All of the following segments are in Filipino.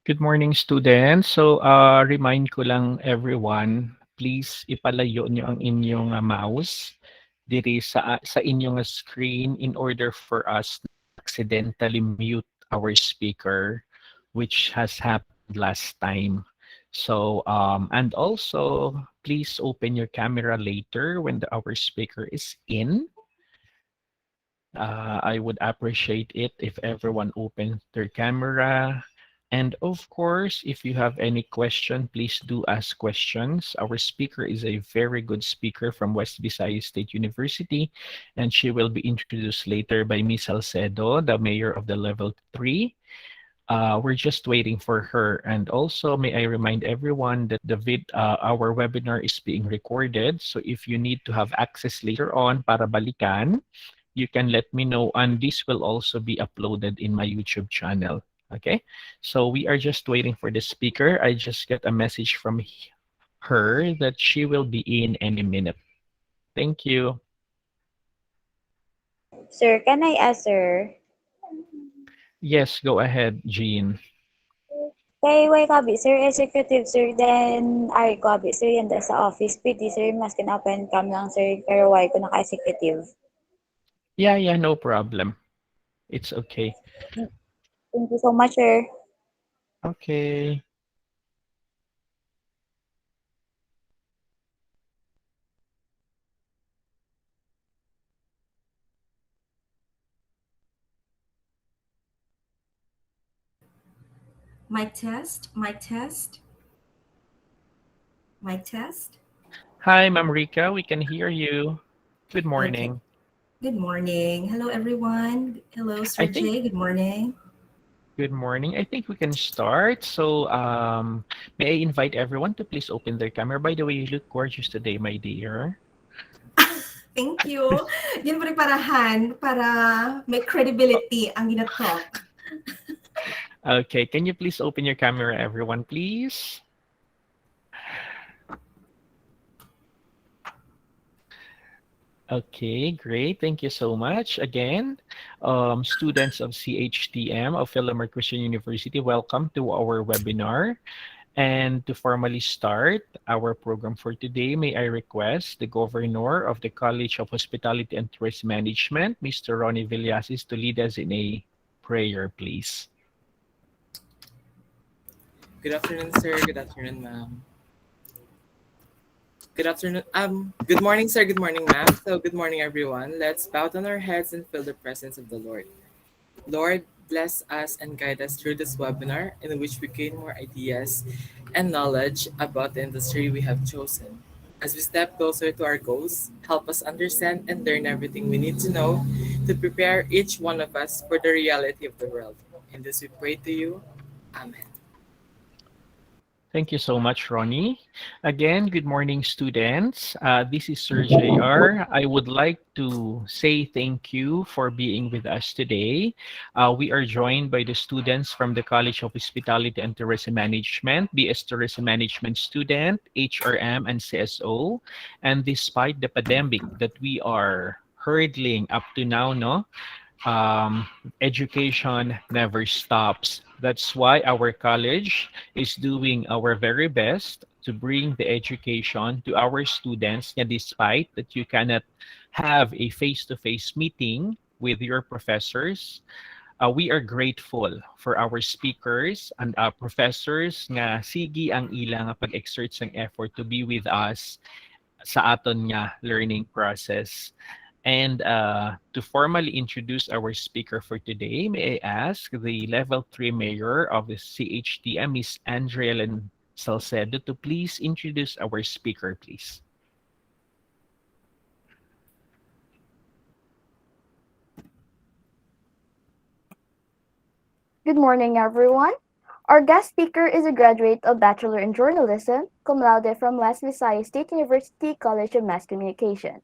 Good morning, students. Remind ko lang everyone, please ipalayo niyo ang inyong mouse diri sa inyong screen in order for us to accidentally mute our speaker, which has happened last time. And also, please open your camera later when our speaker is in. I would appreciate it if everyone opens their camera. And of course, if you have any question, please do ask questions. Our speaker is a very good speaker from West Visayas State University, and she will be introduced later by Miss Salcedo, the mayor of the level 3. We're just waiting for her. And also, may I remind everyone that our webinar is being recorded. So if you need to have access later on para balikan, you can let me know, and this will also be uploaded in my YouTube channel. Okay, so we are just waiting for the speaker. I just got a message from her that she will be in any minute. Thank you. Sir, can I ask, sir? Yes, go ahead, Jean. Kay way kabi, sir, executive, sir, then ay kabi, sir, yan sa office. PD, sir, mas open cam lang, sir, pero why ko naka-executive. Yeah, no problem. It's okay. Thank you so much, sir. Okay. Mic test, mic test, mic test. Hi, Ma'am Rica. We can hear you. Good Okay. morning. Good morning. Hello, everyone. Hello, I Sir think Jay. Good morning. Good morning. I think we can start. May I invite everyone to please open their camera. By the way, you look gorgeous today, my dear. Thank you. Yun po rin parahan para may credibility ang ginatalk. Okay, can you please open your camera, everyone, please? Okay, great. Thank you so much. Again, students of CHTM of Philomar Christian University, welcome to our webinar. And to formally start our program for today, may I request the Governor of the College of Hospitality and Tourism Management, Mr. Ronnie Villasis, to lead us in a prayer, please. Good afternoon, sir. Good afternoon, ma'am. Good afternoon. Good morning, sir. Good morning, ma'am. So, good morning, everyone. Let's bow down our heads and feel the presence of the Lord. Lord, bless us and guide us through this webinar in which we gain more ideas and knowledge about the industry we have chosen. As we step closer to our goals, help us understand and learn everything we need to know to prepare each one of us for the reality of the world. In this we pray to you. Amen. Thank you so much, Ronnie. Again, good morning, students. This is Sir JR. I would like to say thank you for being with us today. We are joined by the students from the College of Hospitality and Tourism Management, BS Tourism Management student, HRM, and CSO. And despite the pandemic that we are hurdling up to now, no, um, education never stops. That's why our college is doing our very best to bring the education to our students, and despite that you cannot have a face-to-face meeting with your professors. We are grateful for our speakers and professors nga sige ang ilang pag-exert ng effort to be with us sa aton nga learning process. And to formally introduce our speaker for today, may I ask the Level 3 Mayor of the CHTM, Ms. Andrea Salcedo, to please introduce our speaker, please. Good morning, everyone. Our guest speaker is a graduate of Bachelor in Journalism, cum laude from West Visayas State University College of Mass Communication.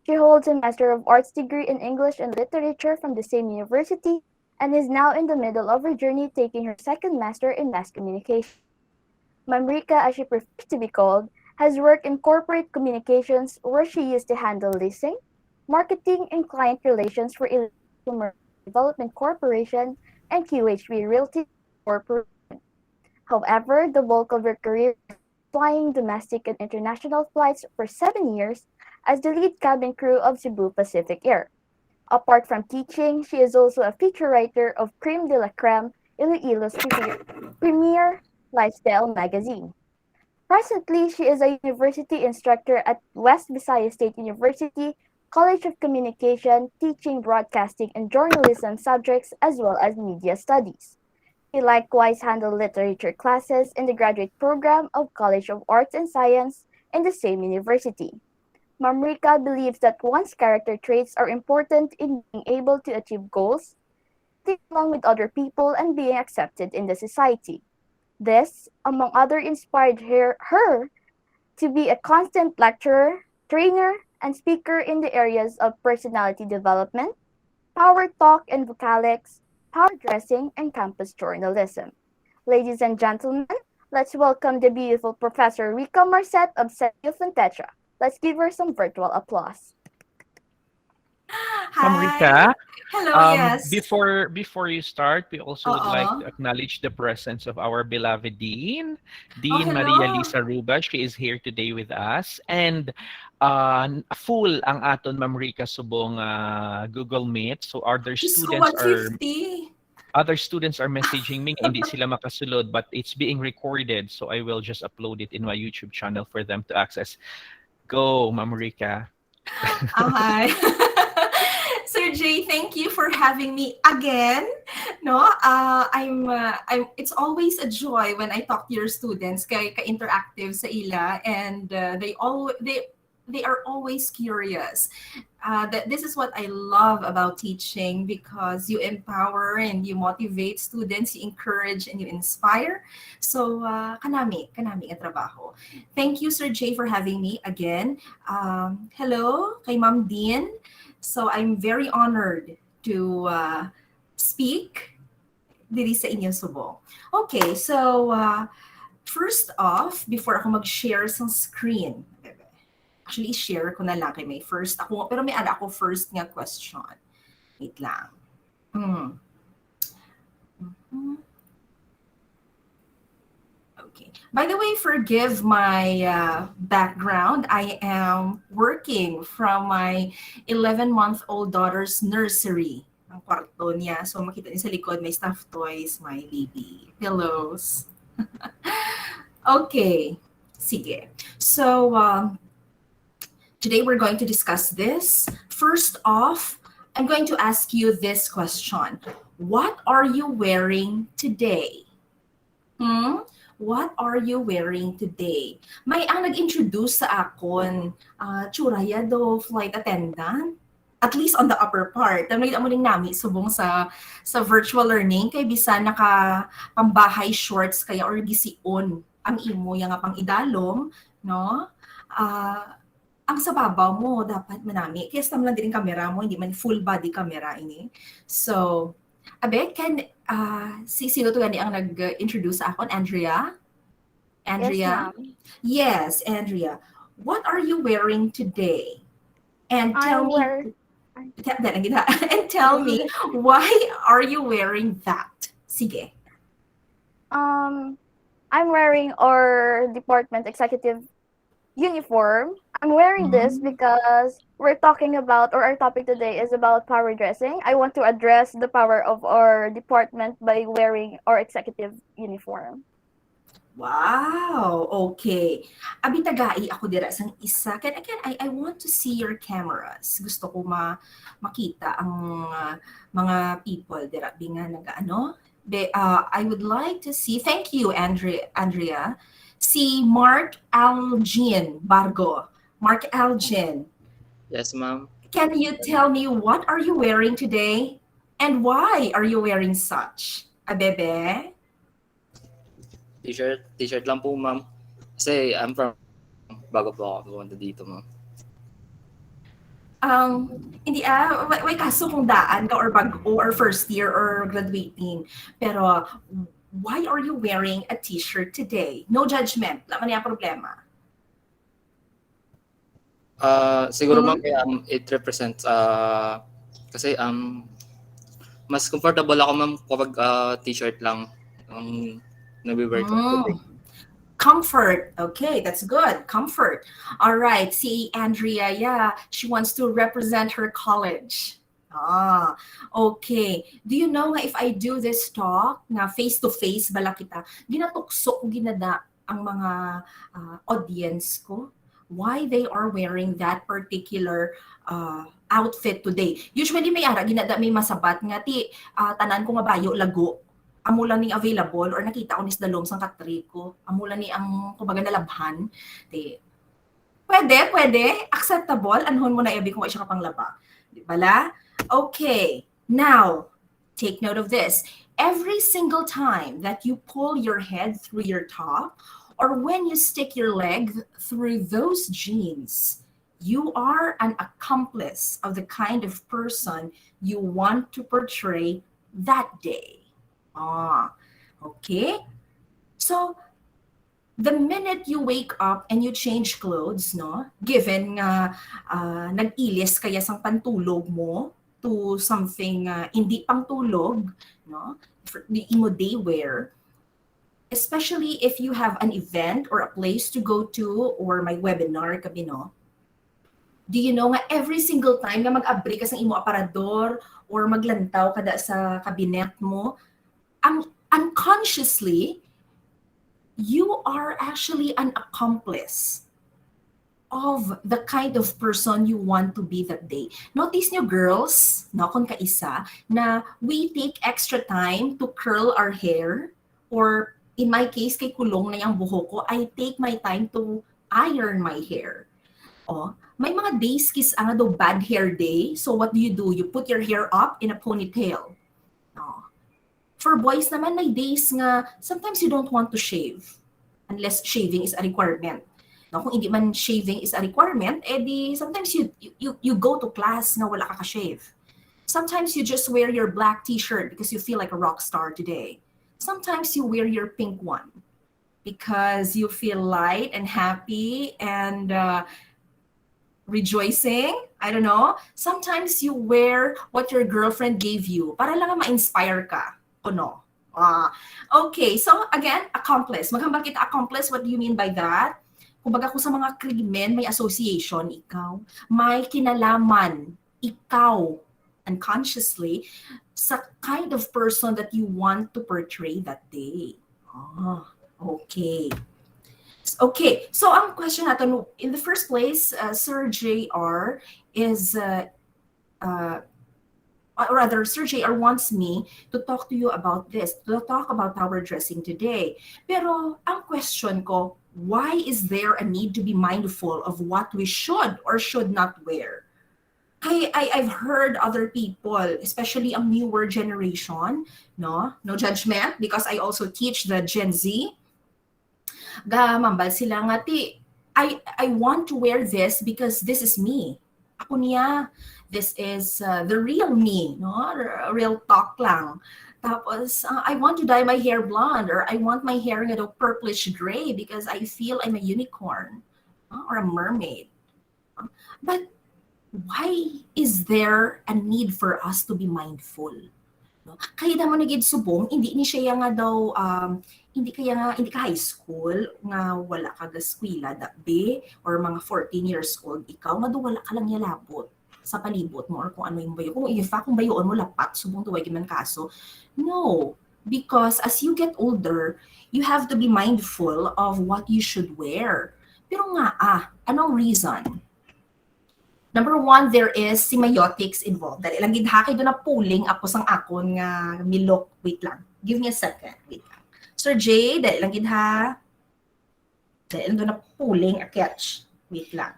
She holds a Master of Arts degree in English and Literature from the same university and is now in the middle of her journey taking her second Master in Mass Communication. Mamrika, as she prefers to be called, has worked in corporate communications where she used to handle leasing, marketing, and client relations for Commercial Development Corporation and QHB Realty Corporation. However, the bulk of her career is flying domestic and international flights for 7 years as the lead cabin crew of Cebu Pacific Air. Apart from teaching, she is also a feature writer of Creme de la Creme, Iloilo's premier lifestyle magazine. Presently, she is a university instructor at West Visayas State University College of Communication, teaching broadcasting and journalism subjects as well as media studies. She likewise handled literature classes in the graduate program of College of Arts and Science in the same university. Mamrika believes that one's character traits are important in being able to achieve goals, getting along with other people, and being accepted in the society. This, among other, inspired her to be a constant lecturer, trainer, and speaker in the areas of personality development, power talk and vocalics, power dressing, and campus journalism. Ladies and gentlemen, let's welcome the beautiful Professor Rica Marcet of Funtecha. Let's give her some virtual applause. Ma'am Hi. Rica, Hello, yes. before you start, we also would like Oo. to acknowledge the presence of our beloved Dean, Oh, Dean Maria hello. Lisa Ruba. She is here today with us. And full ang aton Ma'am Rica subong Google Meet. So Diyos ko, 150. other students are messaging me nga hindi sila makasulod, but it's being recorded, so I will just upload it in my YouTube channel for them to access. Go, Ma'am Rica. Hi. Sir Jay, thank you for having me again. No, it's always a joy when I talk to your students, kay ka-interactive sa ila, and they are always curious. This is what I love about teaching, because you empower and you motivate students, you encourage and you inspire. So, kanami ang trabaho. Thank you, Sir Jay, for having me again. Hello, kay Ma'am Dean. So, I'm very honored to speak diri sa inyo subo. Okay, so first off, before ako mag-share sa screen, actually, share ko na lang kay may first ako, pero may ada ako first nga question. Wait lang. Okay. By the way, forgive my background. I am working from my 11-month-old daughter's nursery. Ang kwarto niya. So makita niyo sa likod, may stuffed toys, my baby pillows. Okay. Sige. So, today we're going to discuss this. First off, I'm going to ask you this question. What are you wearing today? What are you wearing today? May ang nag-introduce sa akon, Churaya do flight attendant. At least on the upper part. Nakita mo rin namin subong sa virtual learning kay bisan naka pambahay shorts kaya or gisiun ang imo yang nga pang idalom, no? Ang sa babaw mo dapat manami. Kaya sa lang din camera mo, hindi man full body camera ini. So, abe, sino to gani ang nag-introduce sa akon? Andrea? Andrea? Yes, Andrea. What are you wearing today? And tell me, why are you wearing that? Sige. I'm wearing our department executive uniform. I'm wearing this because we're talking about, or our topic today is about power dressing. I want to address the power of our department by wearing our executive uniform. Wow, okay. Abi tagai ako dira sang isa. I want to see your cameras. Gusto ko makita ang mga people dira binga nagaano. I would like to see. Thank you, Andrea. Si Mark Algin Bargo. Mark Algin. Yes, ma'am. Can you tell me what are you wearing today? And why are you wearing such? Abebe? T-shirt lang po, ma'am. Kasi I'm from bago po ako pumunta dito, ma'am. Hindi may kaso kung daan ka or bago or first year or graduating. Pero why are you wearing a t-shirt today? No judgment. Wala man yung problema. Siguro ma'am, it represents kasi mas comfortable ako ma'am kapag t-shirt lang. November 23. Mm. Comfort. Okay, that's good. Comfort. All right. See, Andrea, yeah, she wants to represent her college. Ah, okay. Do you know nga if I do this talk na face-to-face bala kita, ginatukso ko ginada ang mga audience ko why they are wearing that particular outfit today. Usually may ara ginada may masabat nga ti tanan ko nga bayo lago amo lang ning available or nakita ko nis dalom sang katriko amo lang ni ang kumbaga nalabhan ti pwede acceptable anhon mo na ibi kung siya kapanglaba di bala okay now take note of this every single time that you pull your head through your top or when you stick your leg through those jeans you are an accomplice of the kind of person you want to portray that day. Okay. So, the minute you wake up and you change clothes, no, given nag-ilis kaya sang pantulog mo to something hindi pangtulog, no, for the imo day wear, especially if you have an event or a place to go to or my webinar kabi, no, do you know nga every single time na mag-abri ka sa imo aparador or maglantaw kada sa kabinet mo, unconsciously, you are actually an accomplice of the kind of person you want to be that day. Notice nyo girls, no, kung kaisa, na we take extra time to curl our hair or in my case, kay kulong na yung buhok ko, I take my time to iron my hair. Oh, may mga days kis ang do bad hair day. So what do? You put your hair up in a ponytail. Oh. For boys naman, may days nga sometimes you don't want to shave unless shaving is a requirement. No, kung hindi man shaving is a requirement, edi sometimes you go to class na wala ka ka-shave. Sometimes you just wear your black t-shirt because you feel like a rock star today. Sometimes you wear your pink one because you feel light and happy and rejoicing. I don't know. Sometimes you wear what your girlfriend gave you para lang ma-inspire ka. O no? Okay, so again, accomplice. Maghambal kita accomplice. What do you mean by that? Kumbaga kung sa mga krimen, may association, ikaw. May kinalaman, ikaw, unconsciously, sa kind of person that you want to portray that day. Okay. Okay, so ang question natin, in the first place, Sir JR is, or rather, Sir JR wants me to talk to you about this, to talk about our dressing today. Pero ang question ko, why is there a need to be mindful of what we should or should not wear? I've heard other people, especially a newer generation, no judgment, because I also teach the Gen Z, gamambal sila nga ti I want to wear this because this is me. Ako niya. This is the real me, no? Real talk lang. Tapos I want to dye my hair blonde or I want my hair purplish gray because I feel I'm a unicorn or a mermaid. But why is there a need for us to be mindful? No? Kaya mo nagid subong, hindi ni siya nga daw hindi ka high school nga wala ka gaskwela dabi or mga 14 years old ikaw nga wala ka lang yalabot sa palibot mo or kung ano yung bayo kung kung bayoon mo lapat subong tuway man kaso no because as you get older you have to be mindful of what you should wear pero nga anong reason? Number one, there is semiotics involved. Dali lang gidhakay doon na pooling ako sang akon nga milok. Wait lang. Give me a second. Wait lang. Sir J, dali lang gidha. Dali lang doon na pooling a catch. Wait lang.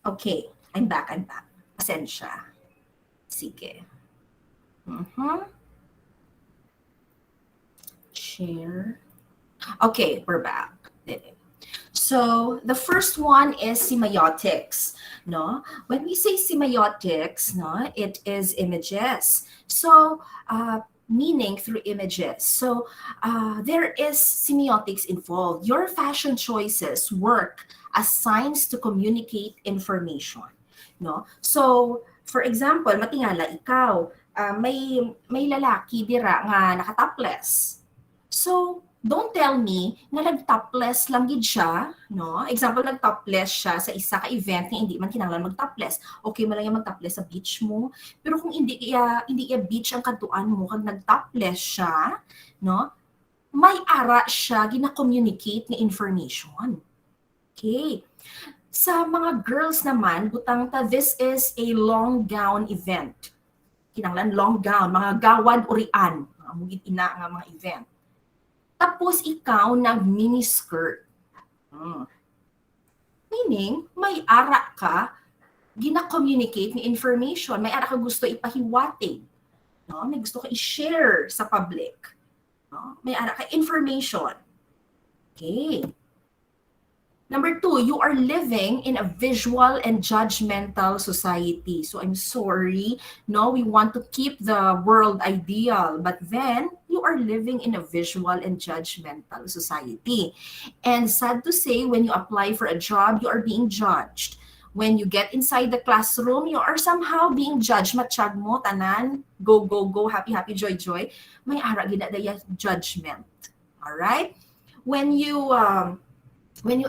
Okay, I'm back. Pasensya. Sige. Share. Okay, we're back. So the first one is semiotics. No, when we say semiotics, no, it is images. So meaning through images. So there is semiotics involved. Your fashion choices work as signs to communicate information. No, so for example, matingala ikaw, may lalaki dira nga nakatopless. So, don't tell me na nag-topless lang gid siya, no? Example, nag-topless siya sa isa ka event nga hindi man kinahanglan mag-topless. Okay man lang yung mag-topless sa beach mo, pero kung hindi iya beach ang kadtuan mo kag nag-topless siya, no? May ara siya gina-communicate nga information. Okay. Sa mga girls naman, butang ta, this is a long gown event. Kinahanglan long gown, mga gawad urian, mga mugid ina nga mga event. Tapos ikaw nag-mini skirt. Meaning, may ara ka, gina-communicate ni information. May ara ka gusto ipahiwatig. No? May gusto ka i-share sa public. No? May ara ka information. Okay. Number 2, you are living in a visual and judgmental society. So I'm sorry, no, we want to keep the world ideal, but then you are living in a visual and judgmental society. And sad to say, when you apply for a job, you are being judged. When you get inside the classroom, you are somehow being judged. Matsyag mo, tanan, go, go, go, happy, happy, joy, joy. May ara ginadaya judgment. All right? When you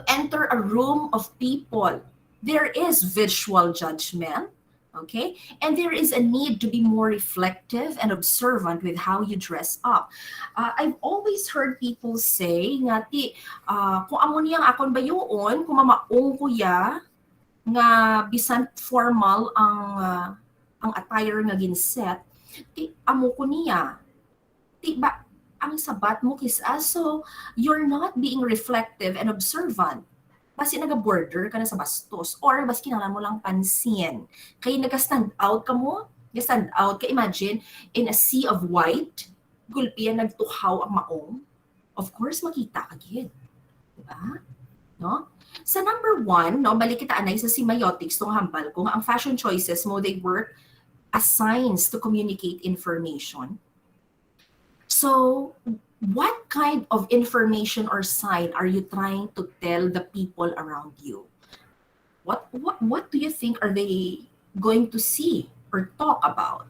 enter a room of people, there is visual judgment, okay? And there is a need to be more reflective and observant with how you dress up. I've always heard people say, nga ti, kung amo niyang akon ba yun, kung mamaong ko ya, nga bisan formal ang attire nga ginset, ti, amo ko niya. Ti ba, ang sabat mo kisa, so you're not being reflective and observant. Basi naga-border ka na sa bastos or basi kinahanglan mo lang pansin. Kaya naga-stand out ka mo, stand out ka, imagine, in a sea of white, gulpian nagtuhaw ang maong, of course, makita ka gid. Diba? No? Sa number 1, no, balik kita anay sa semiotics, tong hambal ko, ang fashion choices mo, they work as signs to communicate information. So, what kind of information or sign are you trying to tell the people around you? What do you think are they going to see or talk about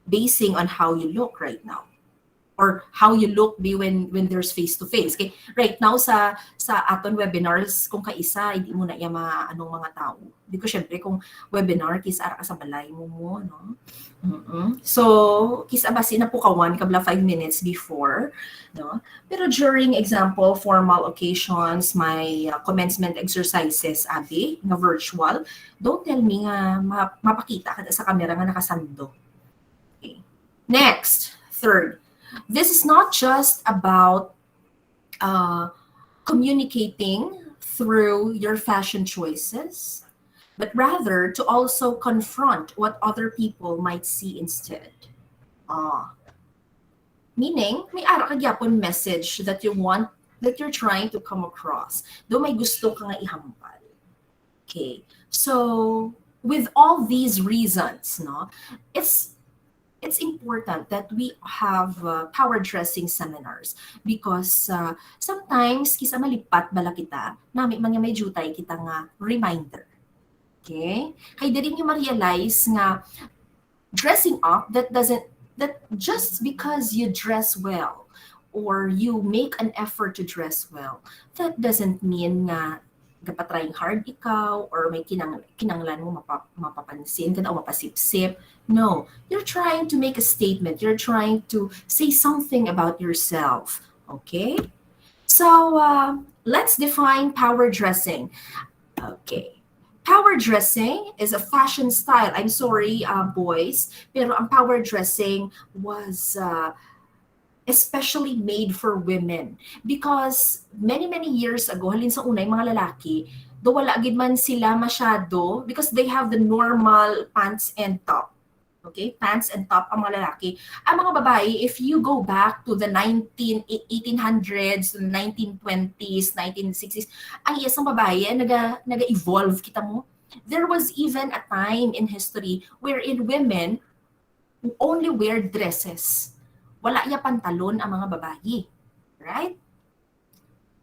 basing on how you look right now? Or how you look be when there's face-to-face. Okay? Right now, sa aton webinars, kung kaisa, hindi mo na iya anong mga tao. Because syempre, kung webinar, kisa ara ka sa balay mo, no? So, kisa basi na po kawan, kabla 5 minutes before, no? Pero during, example, formal occasions, my commencement exercises, abi, na virtual, don't tell me nga mapakita ka sa camera nga nakasando. Okay. Next, third, this is not just about communicating through your fashion choices, but rather to also confront what other people might see instead. Meaning, may ara ka gyapon message that you're trying to come across. Do may gusto ka nga ihambal. Okay. So, with all these reasons, no, it's important that we have power dressing seminars because sometimes kisa malipat bala kita nami man nga may jutay kita nga reminder. Okay? Kay diri niyo ma-realize nga dressing up that just because you dress well or you make an effort to dress well, that doesn't mean nga gapatrying hard ikaw or may kinanglan mo mapapansin ka o mapasipsip. No, you're trying to make a statement. You're trying to say something about yourself. Okay? So, let's define power dressing. Okay. Power dressing is a fashion style. I'm sorry, boys, pero ang power dressing was especially made for women because many years ago, halin sa unay mga lalaki, do wala gid man sila masyado because they have the normal pants and top. Okay, pants and top ang mga lalaki. Ang mga babae, if you go back to the 1800s, to the 1920s, 1960s, ang isang babae, naga-evolve kita mo. There was even a time in history wherein women only wear dresses. Wala iya pantalon ang mga babae. Right?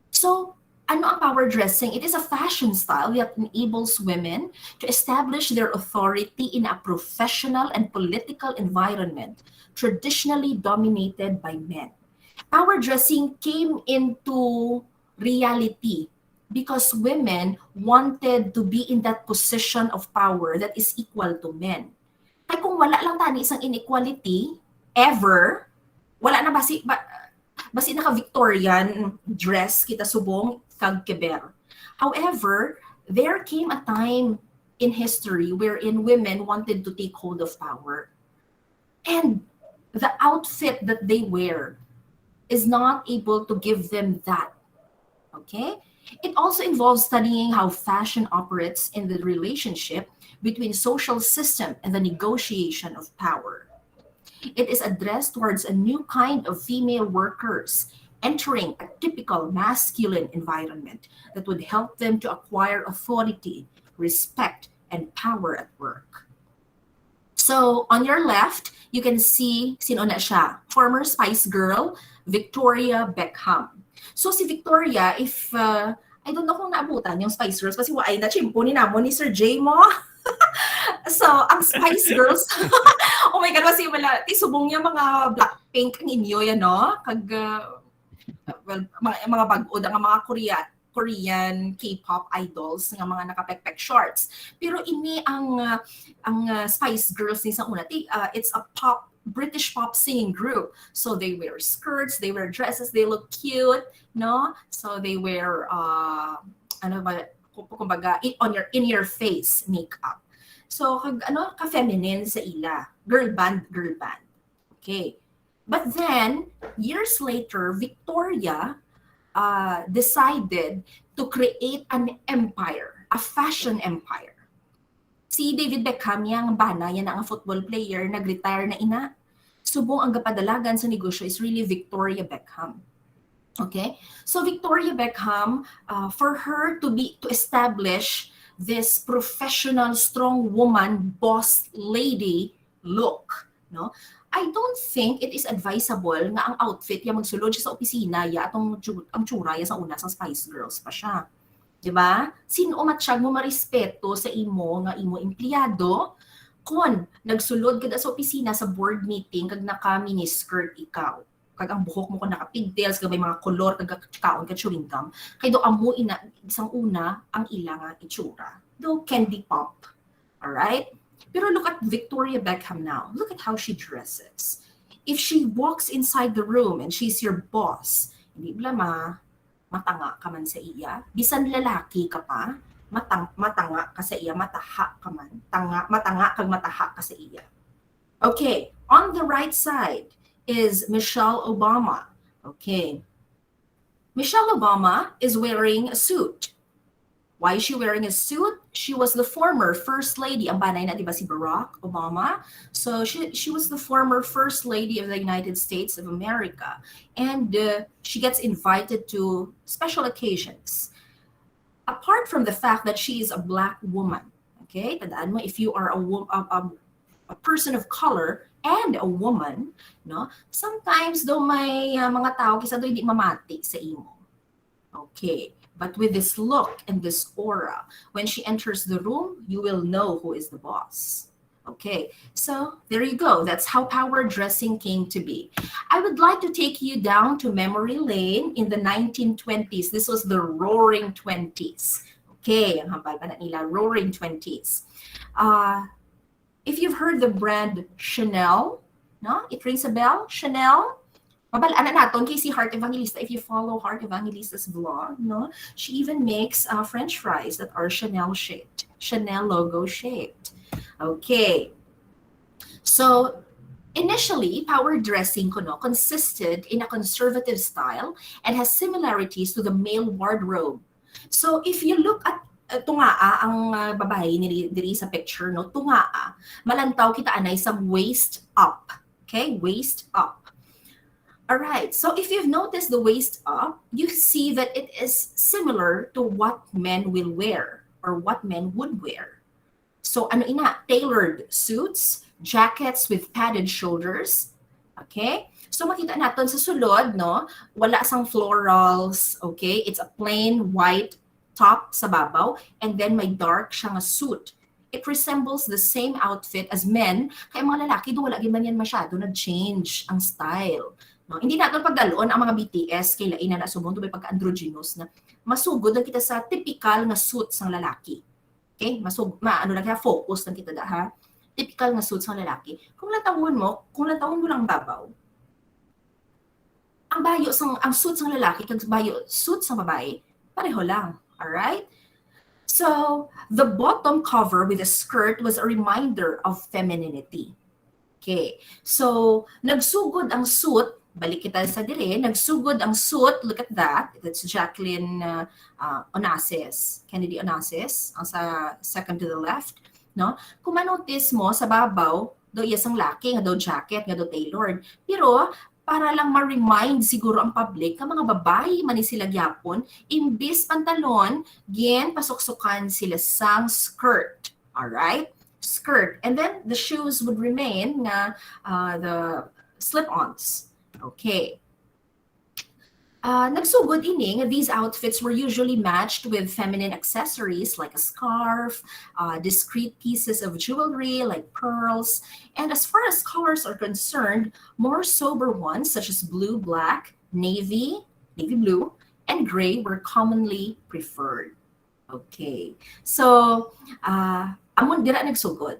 So, ano ang power dressing? It is a fashion style that enables women to establish their authority in a professional and political environment traditionally dominated by men. Power dressing came into reality because women wanted to be in that position of power that is equal to men. Kaya kung wala lang tani isang inequality, ever, wala na basi naka-Victorian dress kita subong kag keber. However, there came a time in history wherein women wanted to take hold of power. And the outfit that they wear is not able to give them that. Okay? It also involves studying how fashion operates in the relationship between social system and the negotiation of power. It is addressed towards a new kind of female workers entering a typical masculine environment that would help them to acquire authority, respect, and power at work. So on your left, you can see sino na siya, former Spice Girl, Victoria Beckham. So si Victoria, if I don't know kung naabutan yung Spice Girls kasi ay na chimpo ni namo ni Sir J mo. So, ang Spice Girls, oh my God, kasi wala, tisubong niya mga Blackpink ang inyo yan, no? Kag, well, mga bagod, ang mga Korean K-pop idols nga mga nakapekpek shorts. Pero ini ang Spice Girls ni sa una, it's a British pop singing group. So they wear skirts, they wear dresses, they look cute, no? So they wear kumbaga in your face makeup. So ka-feminine sa ila. Girl band. Okay. But then years later, Victoria decided to create an empire, a fashion empire. Si David Beckham yang bana yan ang football player, nag-retire na ina. Subong ang gapadalagan sa negosyo is really Victoria Beckham. Okay? So Victoria Beckham, for her to establish this professional, strong woman, boss lady look, no? I don't think it is advisable nga ang outfit ya magsulod siya sa opisina ya atong ang tsura ya sa una sa Spice Girls pa siya. 'Di ba? Sino matsyag mo marespeto sa imo nga imo empleyado kon nagsulod kada sa opisina sa board meeting kag naka mini skirt ikaw. Kag ang buhok mo ko naka-pigtails, kag may mga kolor, kag kaon ka chewing gum. Kay do amo isang una ang ilang itsura. Do candy pop. Alright? Pero look at Victoria Beckham now. Look at how she dresses. If she walks inside the room and she's your boss, hindi bala matanga ka man sa iya. Bisan lalaki ka pa, matanga ka sa iya, mataha ka man. Matanga kag mataha ka sa iya. Okay, on the right side is Michelle Obama. Okay. Michelle Obama is wearing a suit. Why is she wearing a suit? She was the former first lady. Ang banay na, di ba, si Barack Obama? So she was the former first lady of the United States of America. And she gets invited to special occasions. Apart from the fact that she is a black woman, okay? Tandaan mo, if you are a person of color and a woman, no? Sometimes do may mga tao kisa do hindi mamati sa imo. Okay, but with this look and this aura, when she enters the room, you will know who is the boss. Okay, so there you go. That's how power dressing came to be. I would like to take you down to memory lane in the 1920s. This was the Roaring 20s. Okay, ang hambal pa na nila, Roaring 20s. If you've heard the brand Chanel, no? It rings a bell? Chanel? Mabalaan na naton kay si Heart Evangelista. If you follow Heart Evangelista's vlog, no? She even makes French fries that are Chanel shaped, Chanel logo shaped. Okay. So initially, power dressing consisted in a conservative style and has similarities to the male wardrobe. So if you look at tungaa ang babae diri sa picture, no? Tungaa. Malantaw kita anay sa waist up. Okay? Waist up. All right. So if you've noticed the waist up, you see that it is similar to what men will wear or what men would wear. So ano ina? Tailored suits, jackets with padded shoulders. Okay? So makita natin sa sulod, no? Wala sang florals, okay? It's a plain white top sa babaw, and then may dark siya nga suit. It resembles the same outfit as men, kaya mga lalaki do wala man yan masyado nag-change ang style. No? Hindi natin pagdaloon ang mga BTS kay lain na subong to may pagka-androgynous na masugod lang kita sa typical nga suit sang lalaki. Okay? Ano lang kaya focus lang kita da ha. Typical nga suit sang lalaki. Kung latawon mo lang babaw, ang suit sang lalaki kag suit sang babae, pareho lang. Alright? So, the bottom cover with a skirt was a reminder of femininity. Okay. So, nagsugod ang suit, balik kita sa dire, nagsugod ang suit, look at that. That's Jacqueline Onassis, Kennedy Onassis, ang sa second to the left. No? Kung manotice mo, sa babaw, do isang laki, nga do jacket, nga do tailored. Pero, para lang ma-remind siguro ang public ka mga babae man ni sila gyapon imbis pantalon gen pasuksukan sila sang skirt, all right, skirt, and then the shoes would remain nga the slip-ons. Okay. Nagsugod ini, these outfits were usually matched with feminine accessories like a scarf, discreet pieces of jewelry like pearls, and as far as colors are concerned, more sober ones such as blue, black, navy blue, and gray were commonly preferred. Okay. So, amon dira nagsugod.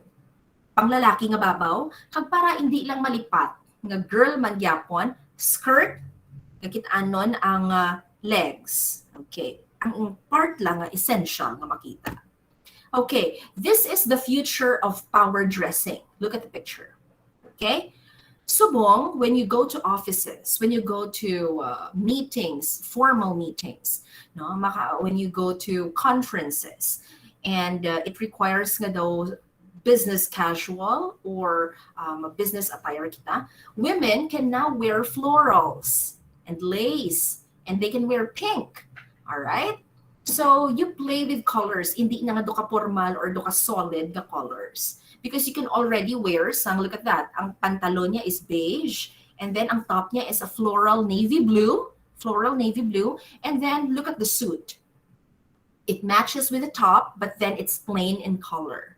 Panglalaki nga babaw, kag para hindi lang malipat, nga girl man gyapon, skirt, nakita-anon ang legs. Okay. Ang part lang essential nga makita. Okay. This is the future of power dressing. Look at the picture. Okay. Subong, when you go to offices, when you go to meetings, formal meetings, no, when you go to conferences, and it requires nga daw business casual or business attire kita, women can now wear florals and lace, and they can wear pink. All right? So you play with colors, hindi na nga do ka formal or do ka solid na colors. Because you can already wear sang, look at that, ang pantalon niya is beige, and then ang top niya is a floral navy blue, and then look at the suit. It matches with the top, but then it's plain in color.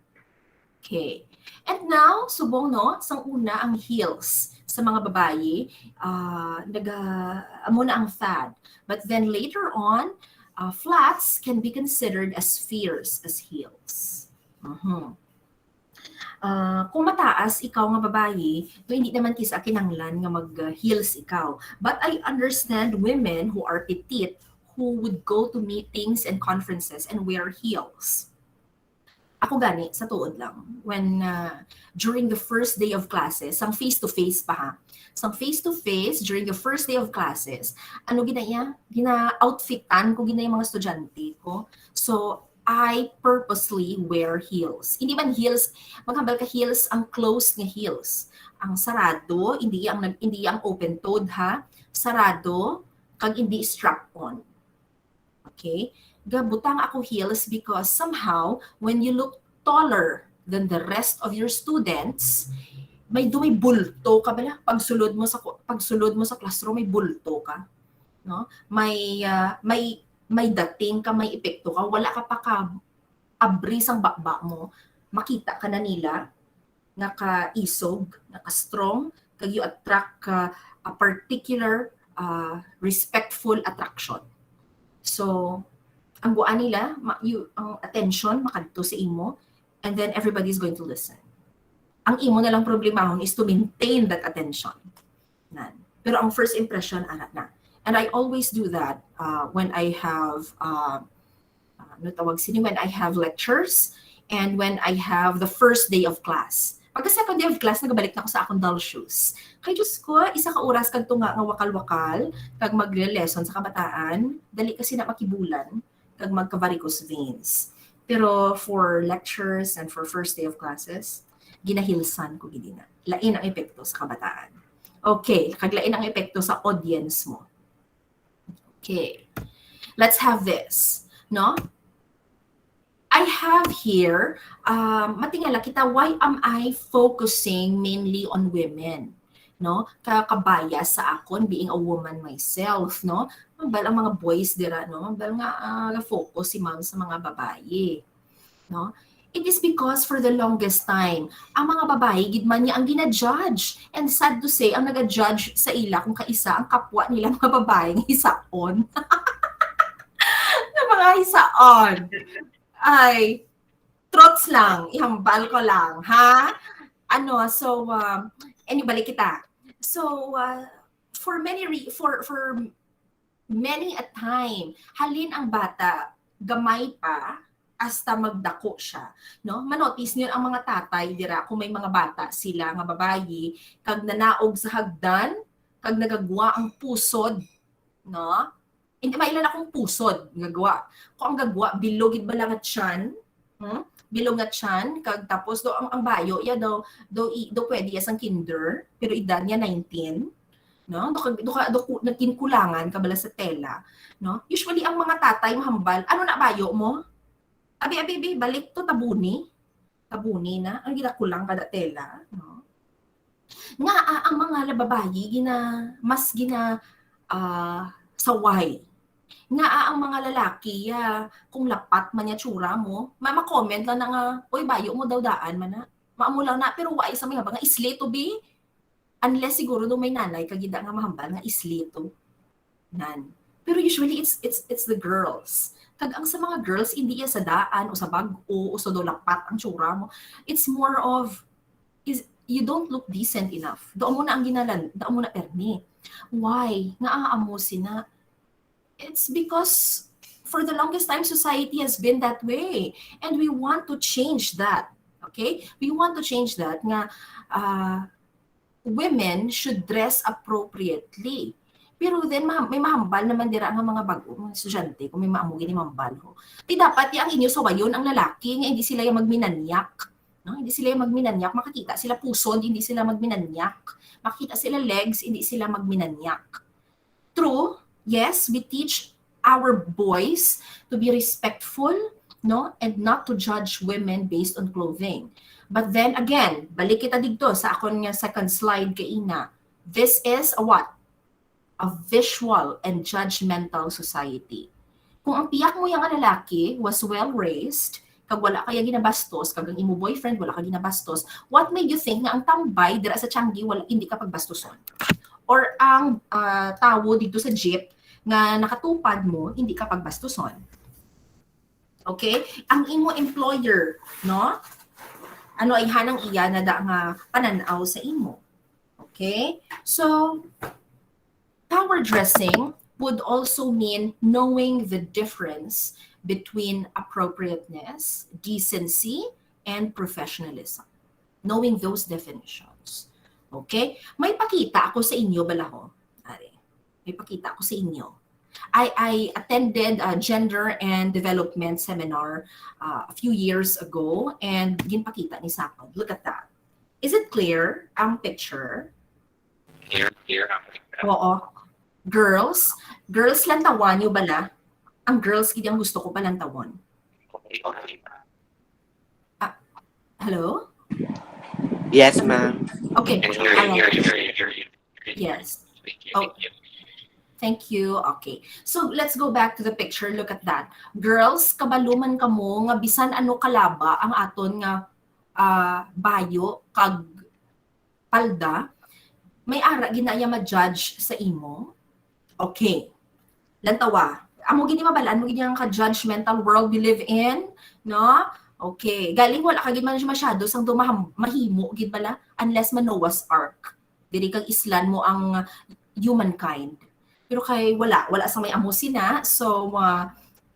Okay. And now, subong no, sang una ang heels. Sa mga babae, amo na ang fad. But then later on, flats can be considered as fierce as heels. Kung mataas ikaw nga babae, hindi naman kisa kinanglan nga mag-heels ikaw. But I understand women who are petite who would go to meetings and conferences and wear heels. Ako gani, sa tuod lang. When, during the first day of classes, sang face-to-face pa ha. Sang face-to-face, during the first day of classes, ano ginaya? Gina-outfitan ko ginaya mga estudyante ko. So, I purposely wear heels. Hindi man heels, maghambal ka heels, ang closed nga heels. Ang sarado, hindi ang open-toed ha. Sarado, kag hindi strap-on. Okay? Gabutang ako heels because somehow, when you look taller than the rest of your students, may bulto ka bala. Pagsulod mo sa classroom, may bulto ka. No? May dating ka, may epekto ka. Wala ka pa abri sang bakba mo. Makita ka na nila, naka-isog, naka-strong, kag you attract a particular respectful attraction. So, ang guan nila, ang attention, makadto sa imo, and then everybody's going to listen. Ang imo na lang problemahon is to maintain that attention. Pero ang first impression, anak na. And I always do that when I have, when I have lectures, and when I have the first day of class. Pagka second day of class, nagabalik na ako sa akong dull shoes. Kay Diyos ko, isa ka oras kag tunga nga wakal-wakal, kag magle-lesson sa kabataan, dali kasi na makibulan, kag magka-varicose veins. Pero for lectures and for first day of classes, ginahilsan ko gid na. Lain ang epekto sa kabataan. Okay, kaglain ang epekto sa audience mo. Okay. Let's have this, no? I have here, matingala kita, why am I focusing mainly on women? No? Kabayas sa akon, being a woman myself, no? Mabal ang mga boys dira, no? Mabal nga focus si ma'am sa mga babae, no? It is because for the longest time, ang mga babae, gidman niya ang gina-judge. And sad to say, ang nag-judge sa ila kung kaisa ang kapwa nila mga babae ng hisaon. Na mga hisaon. Ay, trots lang, ihambal ko lang, ha? So, balik kita. So, for many a time, halin ang bata, gamay pa, hasta magdako siya, no? Manotice niyo ang mga tatay dira kung may mga bata sila nga babayi, kag nanaog sa hagdan, kag nagagwa ang pusod, no? Hindi mailan akong pusod gagawa. Kung ang gagawa bilog gid ba lang at tiyan, bilog nga tiyan, kag tapos do ang bayo ya do pwede as ang kinder, pero edad niya 19, no? Do nagkinkulangan kabala sa tela, no? Usually ang mga tatay mahambal, ano na bayo mo? Abi, balik to tabuni na ang ginakulang kada tela, no? Nga ang mga babayi mas saway. Nga ang mga lalaki, kung lapat man niya tsura mo, ma-comment lang na nga, oy, bayo mo daw daan man na. Maamo lang na, pero why sa mga nga isli to be? Unless siguro do may nanay, kagida nga mahambal nga isli to. Nan. Pero usually, it's the girls. Kag ang sa mga girls, hindi iya sa daan, o sa bag, o sa do lapat ang tsura mo. It's more of, you don't look decent enough. Doon mo na ang doon mo na permi. Why? Nga aamo sina. It's because for the longest time, society has been that way. And we want to change that. Okay? We want to change that. Nga, women should dress appropriately. Pero then, may mahambal naman dira ang mga mga estudyante, kung may maamugi ni mahambal ho. Di dapat ang inyo sawayon ang lalaki, nga hindi sila yung magminanyak. No? Hindi sila yung magminanyak. Makakita sila pusod, hindi sila magminanyak. Makita sila legs, hindi sila magminanyak. True. Yes, we teach our boys to be respectful, no, and not to judge women based on clothing. But then again, balik kita dito sa akon nga second slide kay Ina. This is a what? A visual and judgmental society. Kung ang piyak mo yung lalaki was well raised, kag wala kaya ginabastos, kag ang imo boyfriend wala ka ginabastos, what made you think nga ang tambay dira sa tianggi wala hindi ka pagbastoson? Or ang tawo dito sa jeep nga nakatupad mo, hindi ka pagbastuson. Okay? Ang imo employer, no? Ano ay hanang iya na da nga pananaw sa imo. Okay? So, power dressing would also mean knowing the difference between appropriateness, decency, and professionalism. Knowing those definitions. Okay? May pakita ako sa inyo, balaho. May pakita ako sa inyo. I attended a gender and development seminar a few years ago and ginpakita ni Sakon. Look at that. Is it clear ang picture? Here. Oo. Girls lang tawan nyo bala? Ang girls, hindi ang gusto ko palang tawon. Hello? Yes, ma'am. Okay. Here. Yes. Oh. Thank you. Okay. So, let's go back to the picture. Look at that. Girls, kabaluman ka mo, nga bisan ano kalaba ang aton nga bayo, kag palda, may ara ginaya ma-judge sa imo. Okay. Lantawa. Amo gini mabalaan mo gini ang ka-judgmental world we live in, no? Okay. Galing wala ka gid man masyado sang mahimo gid bala unless man Noah's Ark. Diri kag islan mo ang humankind. Pero kay wala sa may amo sina. So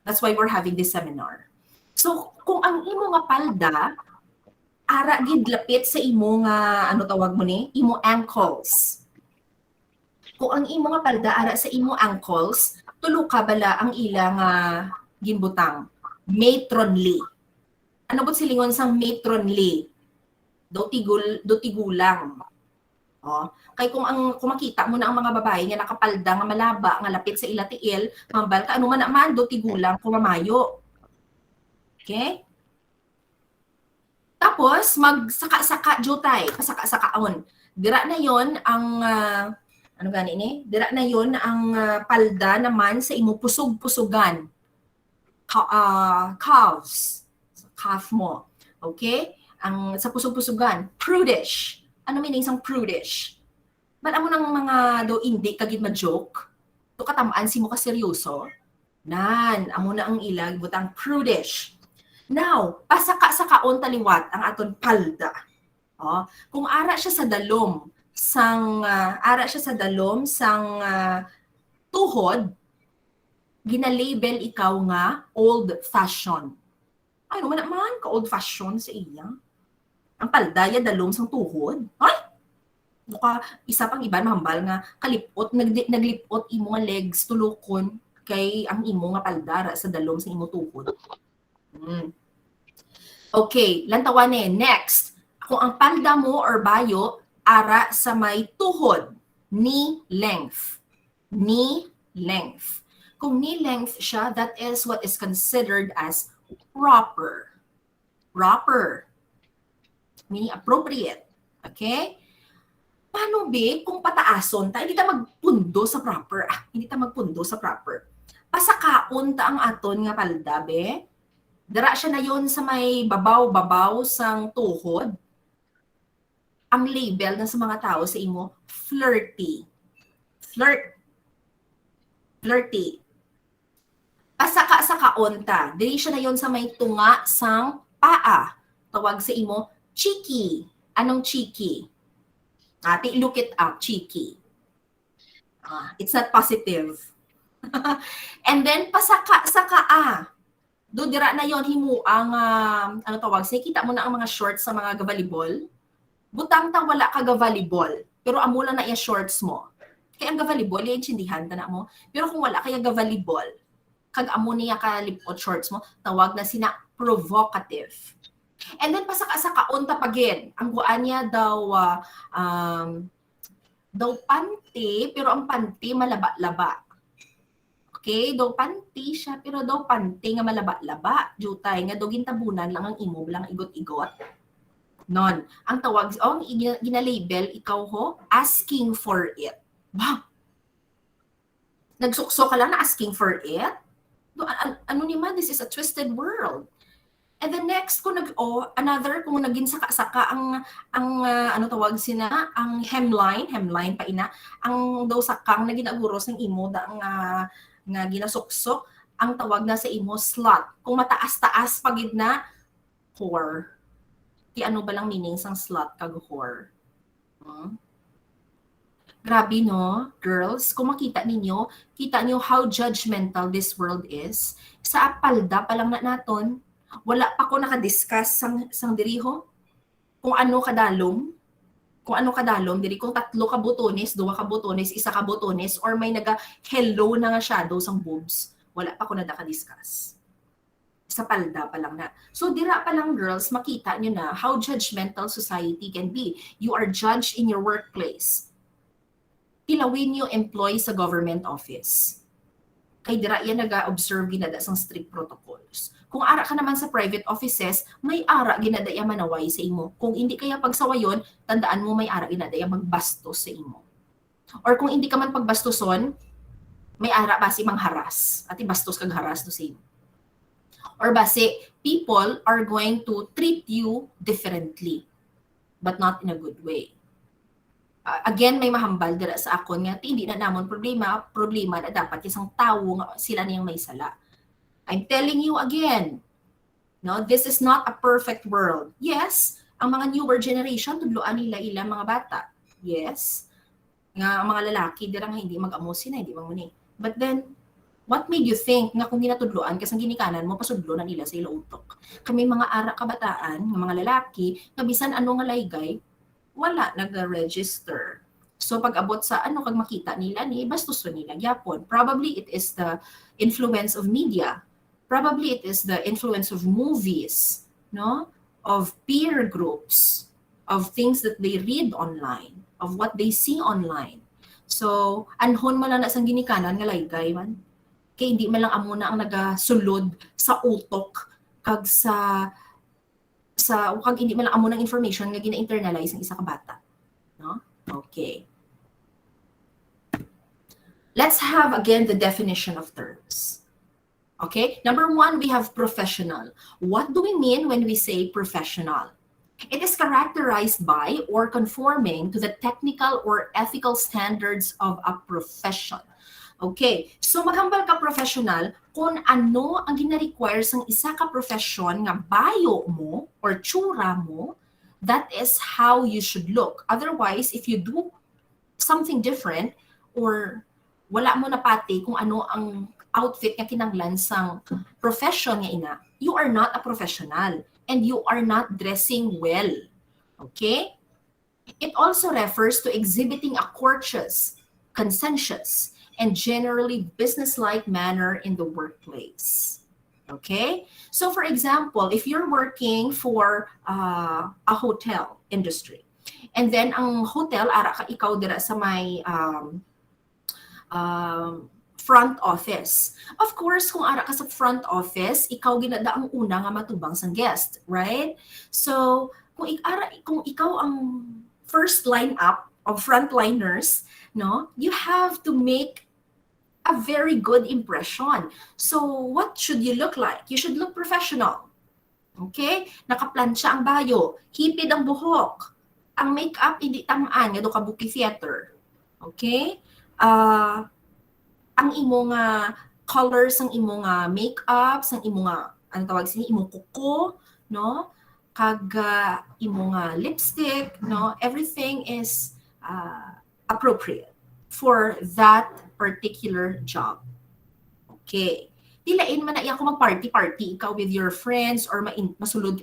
that's why we're having this seminar. So kung ang imo nga palda ara gid lapit sa imo nga ano tawag mo ni, imo ankles. Kung ang imo nga palda ara sa imo ankles, tulo ka bala ang ila nga ginbutang matronly. Ano ba silingon sang matronly? Do tigulang. Oh, kay kung makita mo na ang mga babae nga nakapalda nga malaba nga lapit sa ila tiil, mambal ka ano man naman do tigulang kumamayo. Okay? Tapos magsaka-saka jutay, pasaka-sakaon. Dira na yon ang ano gani ni? Dira na yon ang palda naman sa imo pusog-pusugan. Calves. Calf mo. Okay? Ang sa pusog-pusugan, prudish. Ano meaning sang prudish? Ba't amo ng mga do hindi kagid ma-joke? To katamaan si mo ka seryoso? Nan, amo na ang ilag butang prudish. Now, pasaka-sakaon taliwat ang aton palda. Oh, kung ara siya sa dalom sang tuhod, ginalabel ikaw nga old fashion. Ay, naman naman ka old fashion sa iya. Ang palda ya dalom sang tuhod. Ay, buka isa pang iban mahambal nga kalipot naglipot imo nga legs tulokon kay ang imo nga paldara sa dalom sa imo tuhod. Okay, lantawan next. Kung ang palda mo or bayo ara sa may tuhod, knee length. Knee length. Kung knee length siya, that is what is considered as proper. Proper. Meaning appropriate. Okay? Paano kung pataason ta, hindi ta magpundo sa proper. Hindi ta magpundo sa proper. Pasakaon ta ang aton nga palda, Dara siya na yon sa may babaw-babaw sang tuhod. Ang label na sa mga tao sa imo, flirty. Flirty. Pasaka-sakaon ta. Diri siya na yon sa may tunga sang paa. Tawag sa imo, cheeky. Anong cheeky? Look it up, cheeky. It's not positive. And then, pasaka-saka. Do dira na yon himo ang, ano tawag, kita mo na ang mga shorts sa mga gavolleyball. Butang ta wala ka gavolleyball, pero amo lang na iya shorts mo. Kaya ang gavolleyball, yung chindihan ta na mo. Pero kung wala kaya gavolleyball, kag amo niya ka lipot shorts mo, tawag na sina provocative. And then pasaka-sakaon ta pagin. Ang guan niya daw panty, pero ang panty malaba-laba. Okay, daw panty siya, pero daw panty nga malaba-laba. Jutay nga daw gintabunan lang ang imo lang igot-igot. Non, ang tawag ang ginalabel ikaw asking for it. Ba? Nagsukso ka lang na asking for it? Ano ni man, this is a twisted world. And then next, kung kung naging saka-saka ang ano tawag sina, ang hemline pa ina, ang daw sakang na ginaguros ng imo nga ginasuksok, ang tawag na sa imo slut. Kung mataas-taas pagid na whore. Ti ano ba lang meaning sang slut kag whore? Grabe no, girls, kung makita ninyo, kita niyo how judgmental this world is. Sa apalda pa lang na naton, wala pa ko nakadiscuss sang diriho kung ano kadalom diri kung 3 ka butones, 2 ka butones, 1 ka butones, or may hello na nga shadow sang boobs, wala pa ko nadaka-discuss sa palda pa lang na. So dira pa lang girls, makita nyo na how judgmental society can be. You are judged in your workplace. Tilawin nyo employee sa government office. Kay dira yan nag-observe ginada sang strict protocols. Kung ara ka naman sa private offices, may ara ginadaya manaway sa imo. Kung hindi kaya pagsawayon, tandaan mo may ara ginadaya magbastos sa imo. Or kung hindi ka man pagbastoson, may ara basi mangharas. At bastos kag haras to sa imo. Or basi, people are going to treat you differently, but not in a good way. Again, may mahambal dira sa akon nga hindi na namon problema na dapat isang tawo nga sila niyang may sala. I'm telling you again, no, this is not a perfect world. Yes, ang mga newer generation tudloan nila mga bata. Yes. Nga ang mga lalaki dira nga hindi mag-amos sila, hindi mangmuni. But then what made you think nga kung ginatudloan kasang ginikanan mo pasudlo na nila sa ila utok? Kami mga ara kabataan, nga mga lalaki, nga bisan ano nga laygay, wala nag-register. So pag abot sa kag makita nila ni bastuso nila gyapon. Probably it is the influence of media. Probably it is the influence of movies no? Of peer groups, of things that they read online, of what they see online. So, anhon man lang na sang ginikanan nga laygay man. Kay hindi man lang amo na ang nagasulod sa utok kag sa kag hindi man lang amo ng information nga gina-internalize ng isa ka bata, no? Okay. Let's have again the definition of terms. Okay, number one, we have professional. What do we mean when we say professional? It is characterized by or conforming to the technical or ethical standards of a profession. Okay, so maghambal ka professional kung ano ang gina-require sang isa ka profession nga bayo mo or tsura mo, that is how you should look. Otherwise, if you do something different or wala mo na pati kung ano ang outfit nga kinanglan sang profession nga ina, you are not a professional and you are not dressing well. Okay? It also refers to exhibiting a courteous, conscientious, and generally business-like manner in the workplace. Okay? So for example, if you're working for a hotel industry, and then ang hotel, ara ka ikaw dira sa may front office. Of course, kung ara ka sa front office, ikaw ginada ang una nga matubang sang guest, right? So, kung ikaw ang first lineup of frontliners, no, you have to make a very good impression. So, what should you look like? You should look professional. Okay? Nakaplansya ang bayo, hipid ang buhok, ang makeup hindi tamaan nga do kabuki theater. Okay? Ang imong colors ang imong makeup, ang imong ano tawag sini imong kuko, no? Kag imong lipstick, no? Everything is appropriate for that particular job. Okay. Dilain man na iya ko mag-party ikaw with your friends or masulod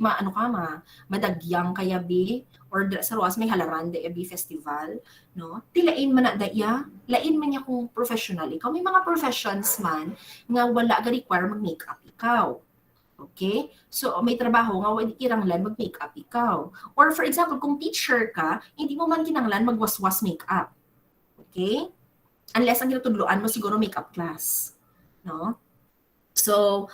madagyang kaya bi or sa Roas may halaran de bi festival, no? Dilain man na daya, lain man niya kung professional ikaw. May mga professions man nga wala ga require mag-makeup ikaw. Okay? So may trabaho nga wala kinanglan mag-makeup ikaw. Or for example, kung teacher ka, hindi mo man kinanglan magwaswas makeup. Okay? Unless ang ginutudloan mo siguro makeup class, no? So,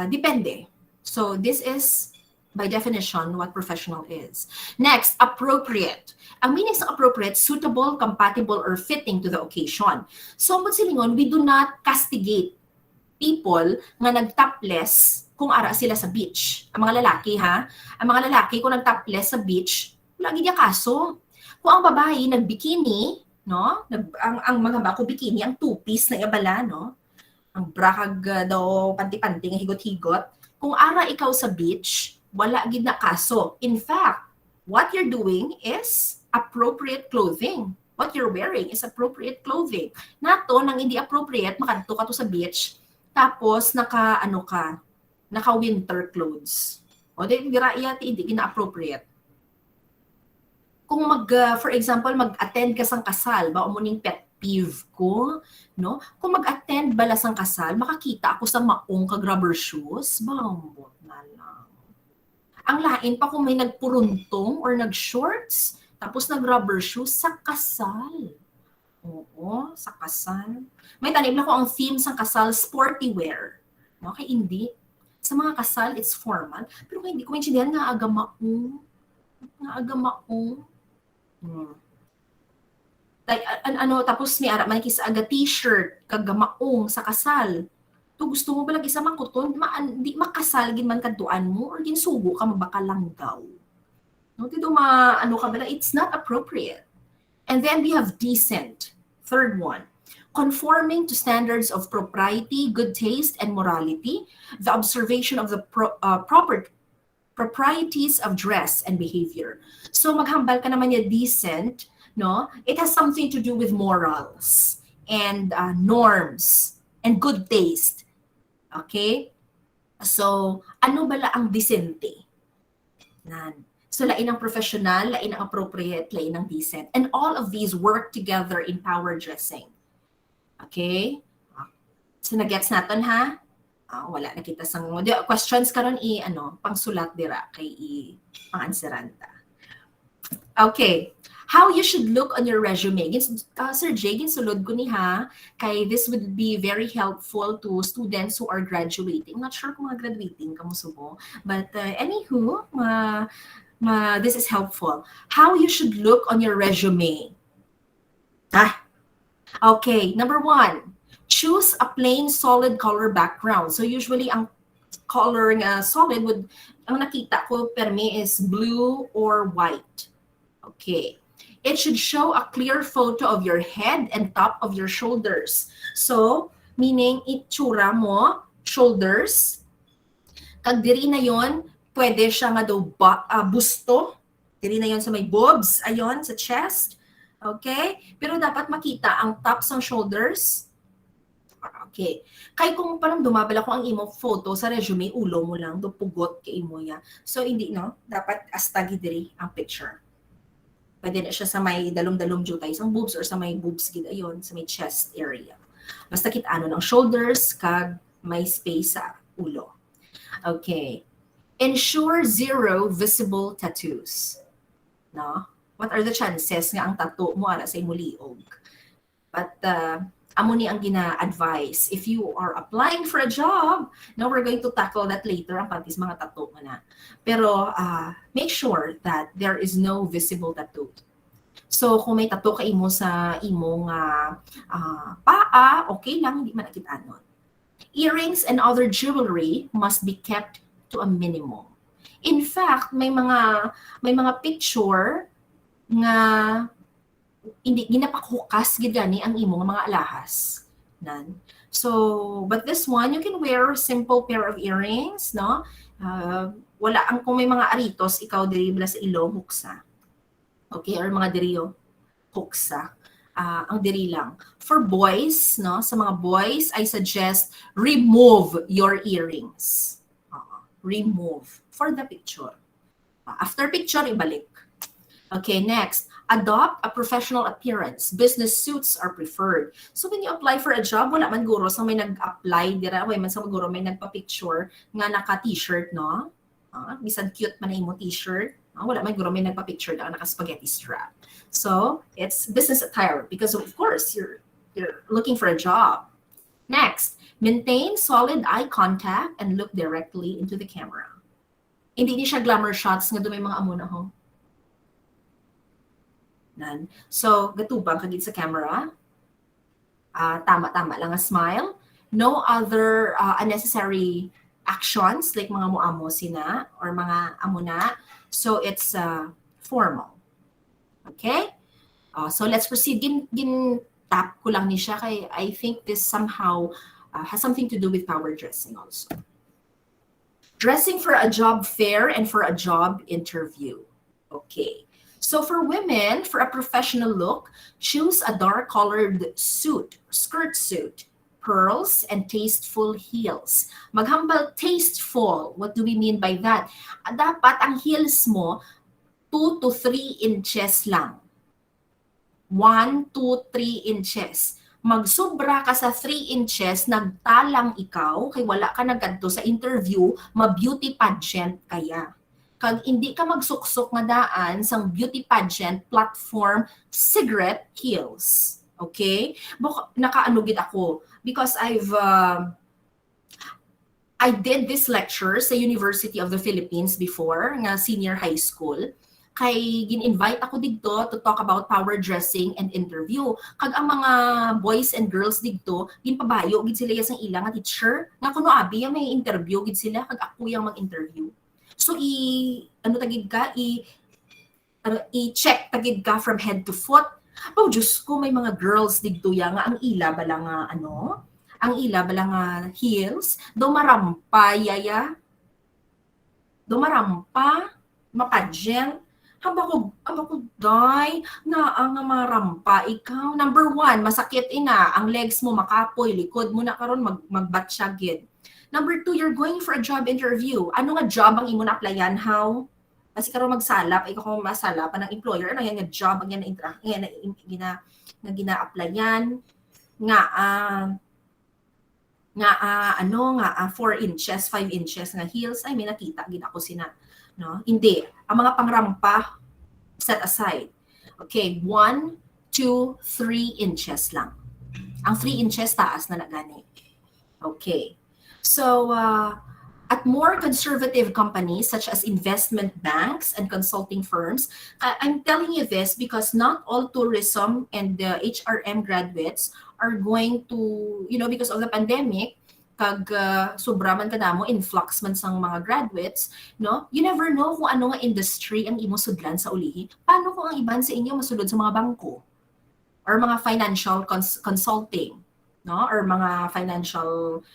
depende. So, this is, by definition, what professional is. Next, appropriate. Ang meaning sa appropriate, suitable, compatible, or fitting to the occasion. So, silingon, we do not castigate people nga nag-topless kung ara sila sa beach. Ang mga lalaki, ha? Ang mga lalaki, kung nag-topless sa beach, lagi niya kaso. Kung ang babae nag-bikini, no? Ang mga bako bikini, ang two-piece na ibala, no? Ang brakag daw panti-panti nga higot-higot. Kung ara ikaw sa beach, wala gid na kaso. In fact, what you're doing is appropriate clothing. What you're wearing is appropriate clothing. Nato nang hindi appropriate, makadto ka to sa beach, tapos naka winter clothes. O di dira iya hindi gina-appropriate. Kung for example, mag-attend ka sang kasal, ba umuning pet peeve ko, no? Kung mag-attend bala sang kasal, makakita ako sa maong kag rubber shoes, bambot na lang. Ang lain pa kung may nagpuruntong or nag-shorts, tapos nag-rubber shoes sa kasal. Oo, sa kasal. May tanim na ko ang theme sang kasal, sporty wear. No? Kaya hindi. Sa mga kasal, it's formal. Pero kung hindi ko maintindihan nga aga maong. Nga aga maong. Like, tapos may ara man kisa aga t-shirt kag maong sa kasal. To gusto mo ba lang isa makuton, di makasal gin man kadtuan mo or ginsugo ka mabakalanggaw. No, dito ka bala, it's not appropriate. And then we have decent. Third one, conforming to standards of propriety, good taste, and morality, the observation of the proper proprieties of dress and behavior. So maghambal ka naman niya decent, no? It has something to do with morals and norms and good taste. Okay? So, ano bala ang decente? So, lain ang professional, lain ang appropriate, lain ang decent. And all of these work together in power dressing. Okay? So, nag-gets natin, ha? Wala na kita sang questions karon pangsulat dira kay pang-answeran ta. Okay. How you should look on your resume. Sir Jay, ginsulod ko ni ha, kay this would be very helpful to students who are graduating. Not sure kung mga graduating kamo subo, but anywho, this is helpful. How you should look on your resume. Okay, number 1, choose a plain solid color background. So usually ang color nga solid would, ang nakita ko permi is blue or white. Okay. It should show a clear photo of your head and top of your shoulders. So, meaning itsura mo, shoulders, kag diri na yon, pwede siya nga daw busto. Diri na yon sa may boobs, ayon, sa chest. Okay? Pero dapat makita ang tops ng shoulders. Okay. Kay kung parang dumabala ko ang imo photo sa resume, ulo mo lang, pugot kay imo ya. So, hindi, no? Dapat astagi diri ang picture. Pwede na siya sa may dalom-dalom jutay sa boobs or sa may boobs gid ayon, sa may chest area. Basta kita ng shoulders kag may space sa ulo. Okay. Ensure 0 visible tattoos. No? What are the chances nga ang tattoo mo ara sa imo liog? But amo ni ang gina-advise. If you are applying for a job, now we're going to tackle that later, ang pantis mga tattoo mo na. Pero make sure that there is no visible tattoo. So kung may tattoo ka imo sa imong paa, okay lang, hindi man nakita nun. Earrings and other jewelry must be kept to a minimum. In fact, may mga picture nga hindi ginapakukas gid gani ang imong mga alahas. Nan. So, but this one, you can wear a simple pair of earrings, no? Wala ang kung may mga aritos, ikaw diri bala sa ilong huksa. Okay, or mga diriyo huksa. Ang diri lang. For boys, no, sa mga boys, I suggest remove your earrings. Remove for the picture. After picture, ibalik. Okay, next. Adopt a professional appearance. Business suits are preferred. So when you apply for a job, wala man guro sa may nag-apply dira, way man sa guro may nagpa-picture nga naka-t-shirt, no? Bisan cute man na imo t-shirt. Wala man guro may nagpa-picture na naka-spaghetti strap. So, it's business attire because of course you're looking for a job. Next, maintain solid eye contact and look directly into the camera. Hindi ni siya glamour shots nga may mga amo na ho. Nan. So, gatubang kagid sa camera. Tama-tama lang a smile. No other unnecessary actions like mga muamo sina or mga amo na. So, it's formal. Okay? So, let's proceed. Gin-tap ko lang ni siya kay I think this somehow has something to do with power dressing also. Dressing for a job fair and for a job interview. Okay. So for women, for a professional look, choose a dark-colored suit, skirt suit, pearls, and tasteful heels. Maghambal tasteful. What do we mean by that? Dapat ang heels mo 2 to 3 inches lang. 1, 2, 3 inches. Magsobra ka sa 3 inches, nagtalang ikaw, kay wala ka nagkadto sa interview, ma-beauty pageant kaya. Kag hindi ka magsuksok nga daan sang beauty pageant platform cigarette heels. Okay? Nakaanugid ako because I did this lecture sa University of the Philippines before, nga senior high school. Kay gin-invite ako dito to talk about power dressing and interview. Kag ang mga boys and girls dito, ginpabayo gid sila sang ilang nga teacher, nga kuno abi may interview gid sila kag ako yang mag-interview. So i-check tagid ka from head to foot. Oh, Diyos ko, may mga girls dito ya nga ang ila bala nga ang ila bala nga heels, do marampa yaya. Do marampa, mapageant. Haba ko, day, na ang marampa ikaw. Number 1, masakit ina, ang legs mo makapoy, likod mo na karon magbatsyagid. Number 2, you're going for a job interview. Ano nga job ang imo na-applyan? How? Kasi karon magsalap, ikaw kung masalapan ng employer, ano yan nga job ang yan na gina-applyan nga nga 4 inches, 5 inches nga heels, ay may nakita gid ako sina, no? Hindi, ang mga pangrampa set aside. Okay, 1, 2, 3 inches lang. Ang 3 inches taas na gani. Okay. So, at more conservative companies such as investment banks and consulting firms, I'm telling you this because not all tourism and the HRM graduates are going to, because of the pandemic, kag sobra man kadamo influx man sang mga graduates, no? You never know kung ano nga industry ang imo sudlan sa ulihi. Paano kung ang iban sa inyo masulod sa mga bangko or mga financial consulting, no? Or mga financial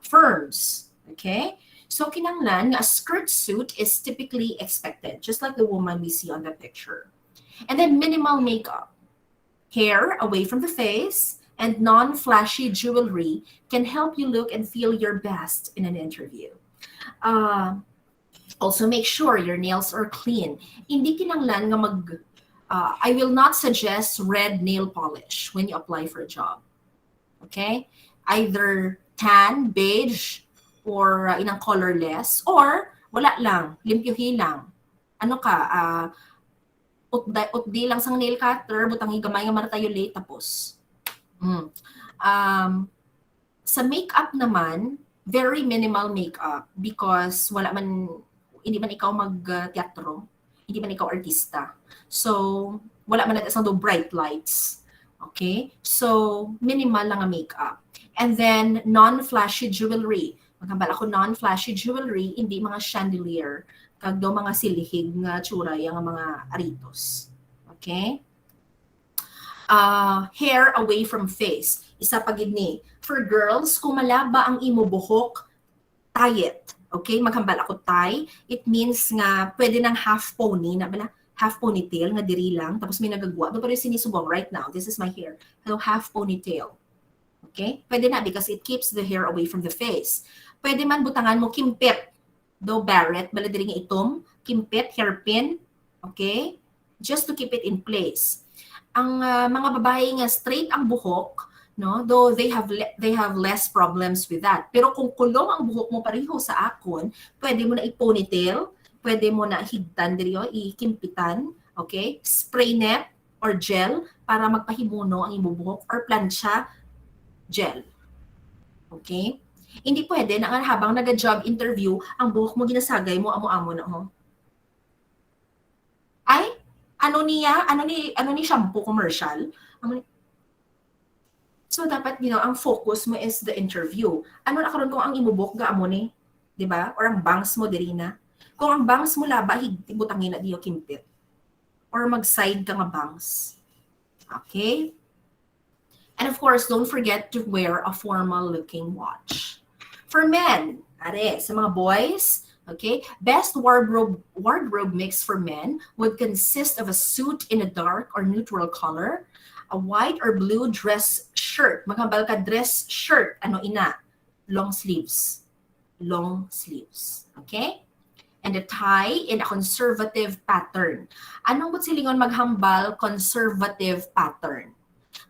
firms. Okay? So kinanglan nga a skirt suit is typically expected, just like the woman we see on the picture. And then minimal makeup. Hair away from the face and non-flashy jewelry can help you look and feel your best in an interview. Also make sure your nails are clean. Hindi kinanglan nga I will not suggest red nail polish when you apply for a job. Okay? Either tan, beige, or inang colorless, or wala lang, limpyuhi lang. Ano ka, utdi lang sang nail cutter, butang gamay nga maratayo late, tapos. Sa makeup naman, very minimal makeup because hindi man ikaw mag-teatro, hindi man ikaw artista. So, wala man natin do bright lights. Okay? So, minimal lang ang makeup. And then, non-flashy jewelry. Magkambal ako non-flashy jewelry, hindi mga chandelier, kag do mga silihig nga tsura, yung mga aritos. Okay? Hair away from face. Isa pa gid ni. For girls, kung malaba ang imo buhok, tie it. Okay? Maghambal ako tie. It means nga pwede ng half pony na bala, half ponytail nga diri lang, tapos may nagagwa. Doon pa rin sinisubong right now. This is my hair. Hello, half ponytail. Okay? Pwede na because it keeps the hair away from the face. Pwede man butangan mo kimpit. Do barrette, bala diri nga itom, kimpit, hairpin. Okay? Just to keep it in place. Ang mga babae nga straight ang buhok, no? Though they have less problems with that. Pero kung kulong ang buhok mo pareho sa akon, pwede mo na i-ponytail, pwede mo na higtan diri i-kimpitan, okay? Spray net or gel para magpahimuno ang imong buhok or plancha gel. Okay? Hindi pwede na habang nag-job interview, ang buhok mo ginasagay mo amo-amo na Ay, ano ni shampoo commercial? So dapat ang focus mo is the interview. Ano na karon kung ang imubok ga amo ni, 'di ba? Or ang bangs mo diri na. Kung ang bangs mo laba butangin na diyo kimpit. Or mag-side ka nga bangs. Okay? And of course, don't forget to wear a formal looking watch. For men, sa mga boys, okay, best wardrobe mix for men would consist of a suit in a dark or neutral color, a white or blue dress shirt. Maghambal ka dress shirt, long sleeves. Long sleeves. Okay? And a tie in a conservative pattern. Anong silingon maghambal conservative pattern?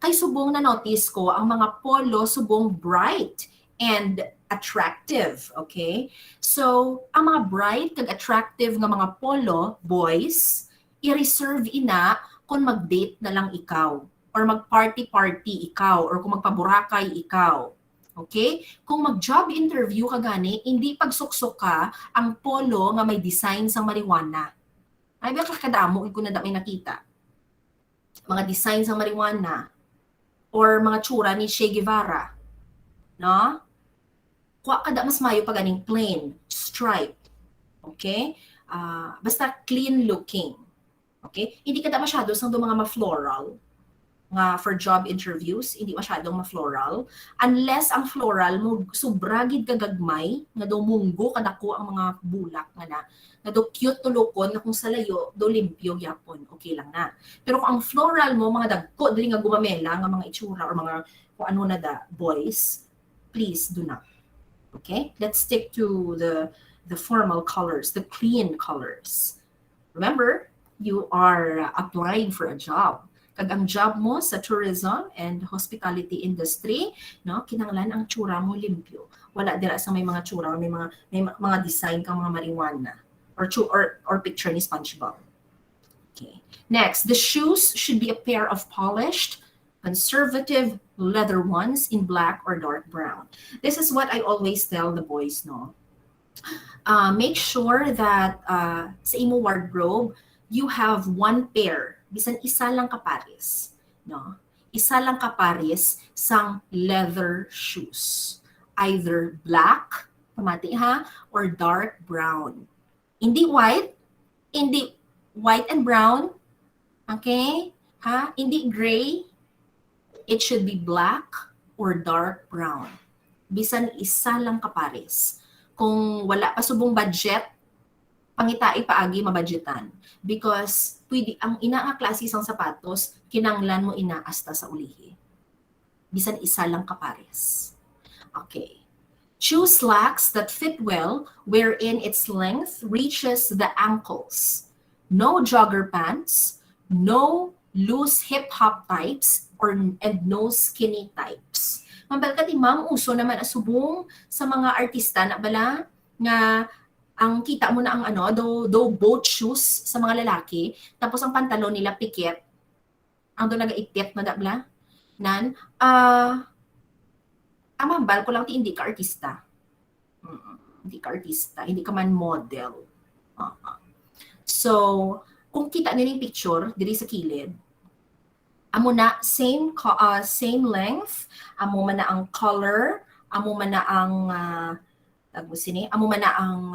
Kay subong na notice ko, ang mga polo subong bright and attractive, okay? So, ang mga bright kag attractive nga mga polo, boys, i-reserve ina kung mag-date na lang ikaw or mag-party-party ikaw or kung magpaburakay ikaw. Okay? Kung mag-job interview ka gani, hindi pagsuksok ka ang polo nga may design sa marijuana. Ay, baka kadamo kung na may nakita. Mga design sa marijuana or mga tsura ni Che Guevara. No? Kuha kada mas mayo pa ganing plain, stripe. Okay? Basta clean looking. Okay? Hindi kada masyado sang do mga ma-floral nga for job interviews, hindi masyadong ma-floral. Unless ang floral mo subragid kagagmay, nga do munggo kadako ang mga bulak nga do cute to lukon na kung sa layo do limpyo yapon, okay lang na. Pero kung ang floral mo mga dagko dili nga gumamela nga mga itsura or mga kung ano na boys, please do not. Okay? Let's stick to the formal colors, the clean colors. Remember, you are applying for a job. Kag ang job mo sa tourism and hospitality industry, no, kinahanglan ang tsura mo limpyo. Wala dira sa may mga tsura, may mga design kang mga marijuana or picture ni SpongeBob. Okay. Next, the shoes should be a pair of polished, conservative leather ones in black or dark brown. This is what I always tell the boys, no. Make sure that sa imo wardrobe, you have one pair, bisan isa lang kapares, no? Isa lang kapares sang leather shoes. Either black, pamati ha, or dark brown. Hindi white and brown, okay? Ha? Hindi gray. It should be black or dark brown. Bisan isa lang kapares. Kung wala pa subong budget, pangitai paagi mabudgetan. Because pwede, ang ina nga klase sang sapatos, kinanglan mo ina hasta sa ulihi. Bisan isa lang kapares. Okay. Choose slacks that fit well, wherein its length reaches the ankles. No jogger pants, no loose hip-hop types, and no skinny types. Mambalkat ma'am, uso naman asubong sa mga artista na bala nga ang kita mo na ang do boat shoes sa mga lalaki, tapos ang pantalon nila pikit, ang doon nag-itit na dabla, nan, ang mambal ko lang hindi ka artista. Hindi ka artista, hindi ka man model. So, kung kita nila yung picture, diri sa kilid, amo na same length, amo man na ang color, amo man na ang amo man na ang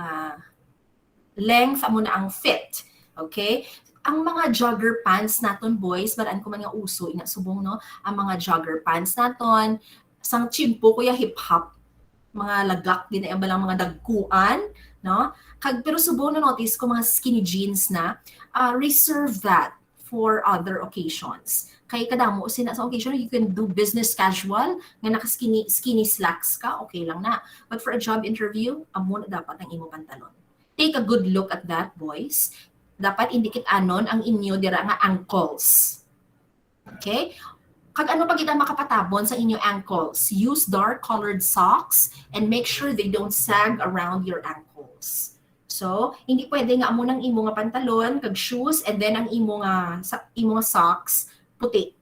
length, amo na ang fit. Okay? Ang mga jogger pants naton, boys, balaan ko man nga uso ina subong, no? Ang mga jogger pants naton, sang chimpo kuya hip-hop, mga lagak din ay balang mga dagkuan, no? Pero subong na notice ko mga skinny jeans na, reserve that for other occasions. Kaya kadamo sina sa occasion, you can do business casual, nga naka-skinny slacks ka, okay lang na. But for a job interview, amo na dapat ang imo pantalon. Take a good look at that, boys. Dapat indikit anon ang inyo dira nga ankles. Okay? Kag ano pa kita makapatabon sa inyo ankles? Use dark colored socks and make sure they don't sag around your ankles. So, hindi pwede nga amo nang imo nga pantalon, kag shoes, and then ang imo nga socks puti.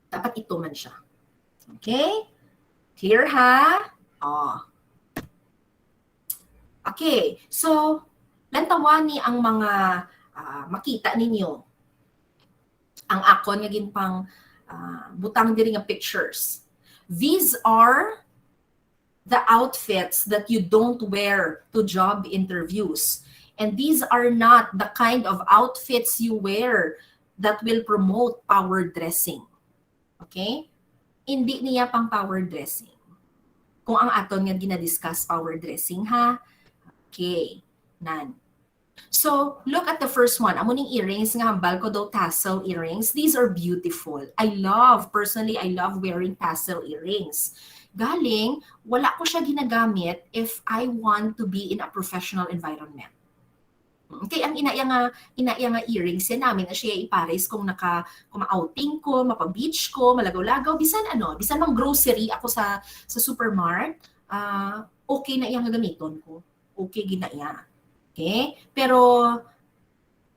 Dapat ito man siya. Okay? Clear ha? Okay. So, lantawan ni ang mga makita ninyo. Ang akon nga ginpang butang diri nga pictures. These are the outfits that you don't wear to job interviews. And these are not the kind of outfits you wear that will promote power dressing. Okay? Hindi niya pang power dressing. Kung ang aton nga ginadiscuss power dressing ha. Okay. Nan. So, look at the first one. Amo ning earrings nga hambal ko daw tassel earrings. These are beautiful. Personally, I love wearing tassel earrings. Galing, wala ko siya ginagamit if I want to be in a professional environment. Okay, ang inaya nga earrings yan namin na siya ipares kung ma-outing ko, mapa-beach ko, malagaw-lagaw, bisan mang grocery ako sa supermart, okay na iyang gagamiton ko. Okay, ginaya. Okay? Pero,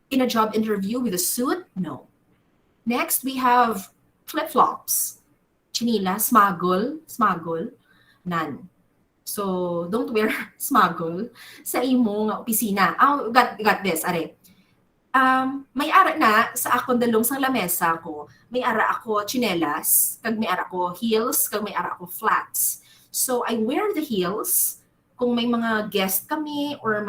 in a job interview with a suit, no. Next, we have flip-flops. Chinila, smuggle, none. So, don't wear smuggle sa imong opisina. Got this, are. May ara na sa akong dalong sang lamesa ko, may ara ako chinelas, kag may ara ko heels, kag may ara ako flats. So, I wear the heels kung may mga guest kami or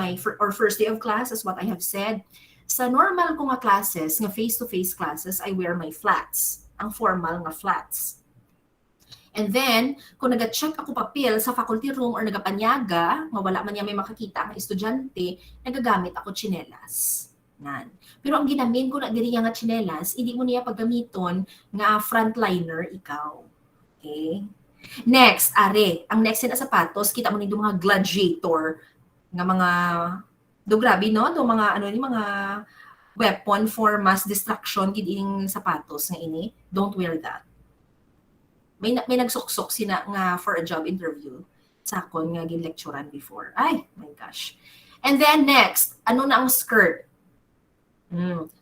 first day of class, as what I have said. Sa normal ko nga classes, nga face-to-face classes, I wear my flats, ang formal nga flats. And then, kung nag-check ako papel sa faculty room or nagapanyaga, nga wala man niya may makakita ang estudyante, nagagamit ako tsinelas. Nan. Pero ang ginamin ko na diri nga tsinelas, hindi mo niya paggamiton nga frontliner ikaw. Okay? Next, ang next na sapatos, kita mo nito mga gladiator nga mga grabe no, do mga mga weapon for mass destruction gid ining sapatos nga ini. Don't wear that. May nagsuksok sina nga for a job interview sa akon nga ginlecturean before. Ay, my gosh. And then next, ano na ang skirt?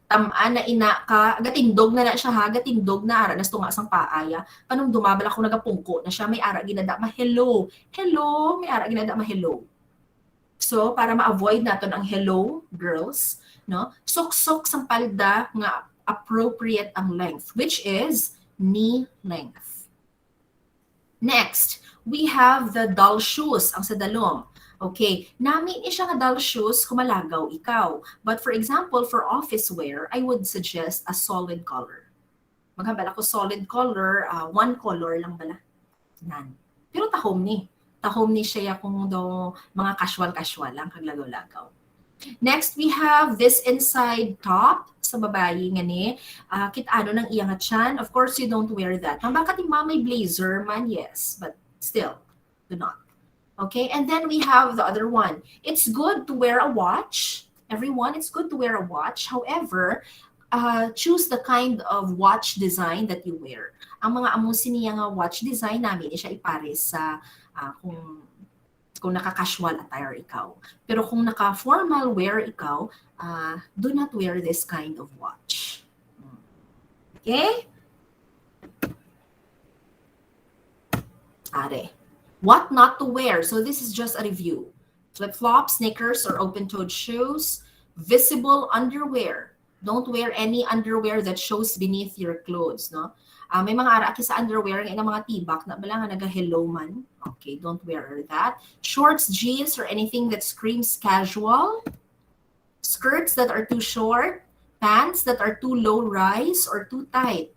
Tamaan na ina ka, gatindog na siya ha, gatindog na ara nas tunga sang paaya. Panong dumabal ako nagapungko na siya, may ara ginada ma hello. Hello, may ara ginada ma hello. So, para ma-avoid naton ang hello, girls, no? Suksok sang palda nga appropriate ang length, which is knee length. Next, we have the doll shoes, ang sa dalom. Okay, namin siya nga doll shoes kung malagaw ikaw. But for example, for office wear, I would suggest a solid color. Maghambal ako solid color, one color lang bala. None. Pero tahom ni. Tahom ni siya kung daw mga casual-casual lang, kaglagaw-lagaw. Next, we have this inside top sa babae nga ni. Kitano ng iyang chan. Of course, you don't wear that. Bakit yung may blazer man? Yes, but still, do not. Okay, and then we have the other one. It's good to wear a watch. Everyone, it's good to wear a watch. However, choose the kind of watch design that you wear. Ang mga amusin niya nga watch design namin, siya ipares sa kung naka-casual attire ikaw. Pero kung naka-formal wear ikaw, do not wear this kind of watch. Okay? Are. What not to wear. So this is just a review. Flip-flops, sneakers, or open-toed shoes. Visible underwear. Don't wear any underwear that shows beneath your clothes, no? May mga ara sa underwear ng mga tibak na bala nga naga-hello man. Okay, don't wear that. Shorts, jeans, or anything that screams casual. Skirts that are too short. Pants that are too low rise or too tight.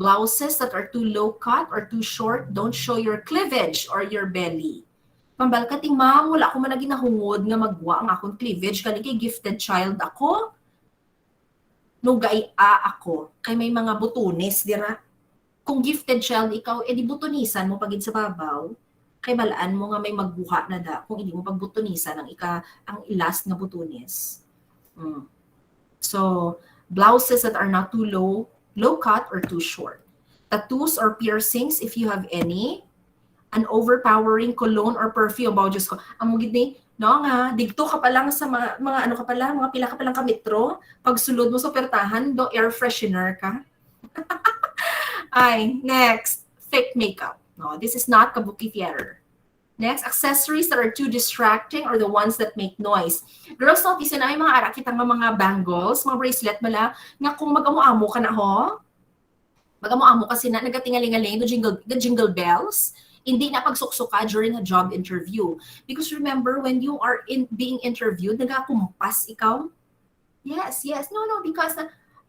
Blouses that are too low cut or too short, don't show your cleavage or your belly. Pambal ka ting ma'am, wala ako man naging nahungod nga magwa ang akong cleavage. Kani kay gifted child ako. Nugay ako. Kay may mga butunis, dira. Kung gifted child ikaw, edi butunisan mo pagid sa babaw. Kay balaan mo nga may magbuha na da kung hindi mo pagbutunisan ang last nga butunis. So, blouses that are not too low cut or too short. Tattoos or piercings, if you have any. An overpowering cologne or perfume. Bawa, Diyos ko, ang mugid ni, no nga, digto ka pa lang sa mga ano ka pa lang, mga pila ka pa lang ka metro. Pag sulod mo sa pertahan, do air freshener ka. Ay, next, fake makeup. No, this is not kabuki theater. Next, accessories that are too distracting or the ones that make noise. Girls, notice na ay mga ara kitang mga bangles, mga bracelet mala, nga kung mag-amo-amo ka na ho, mag-amo-amo kasi na nagatingalingaling the jingle bells, hindi na pagsuksuka during a job interview. Because remember, when you are being interviewed, nagakumpas ikaw. Yes. No, because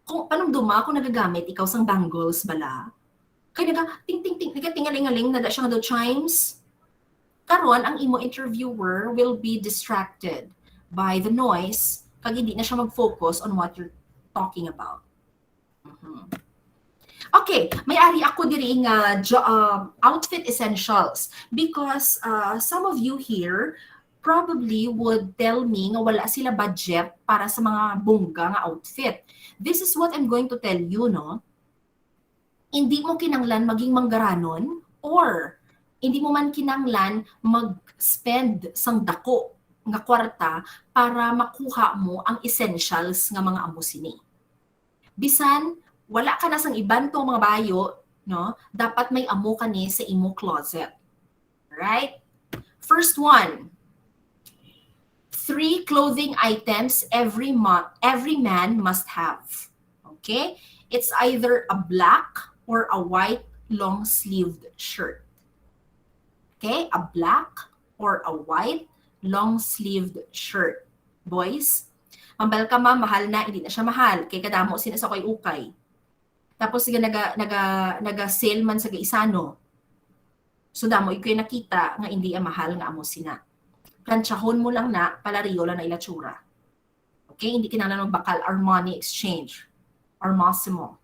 kung panong duma, kung nagagamit ikaw sang bangles bala, kaya ting-ting-ting, nagatingalingaling na da siya nga do chimes. Karon ang imo interviewer will be distracted by the noise kag hindi na siya mag-focus on what you're talking about. Okay, may ari ako diri nga outfit essentials because some of you here probably would tell me nga wala sila budget para sa mga bongga nga outfit. This is what I'm going to tell you, no? Hindi mo kinanglan maging manggaranon or hindi mo man kinanglan mag-spend sang dako nga kwarta para makuha mo ang essentials nga mga amusini. Bisan, wala ka na sang iban to mga bayo, no? Dapat may amo ka ni sa imo closet. Right? First one, 3 clothing items every man must have. Okay? It's either a black or a white long-sleeved shirt. Okay, a black or a white long-sleeved shirt. Boys, mambal ka mahal na, hindi na siya mahal. Kay kadamo sina sa koy ukay. Tapos sige naga-sale man sa gaisano. So damo ikoy nakita nga hindi mahal nga amo sina. Planchahon mo lang na, palariyo lang na ilatsura. Okay, hindi kinahanglan magbakal Armani Exchange or Massimo.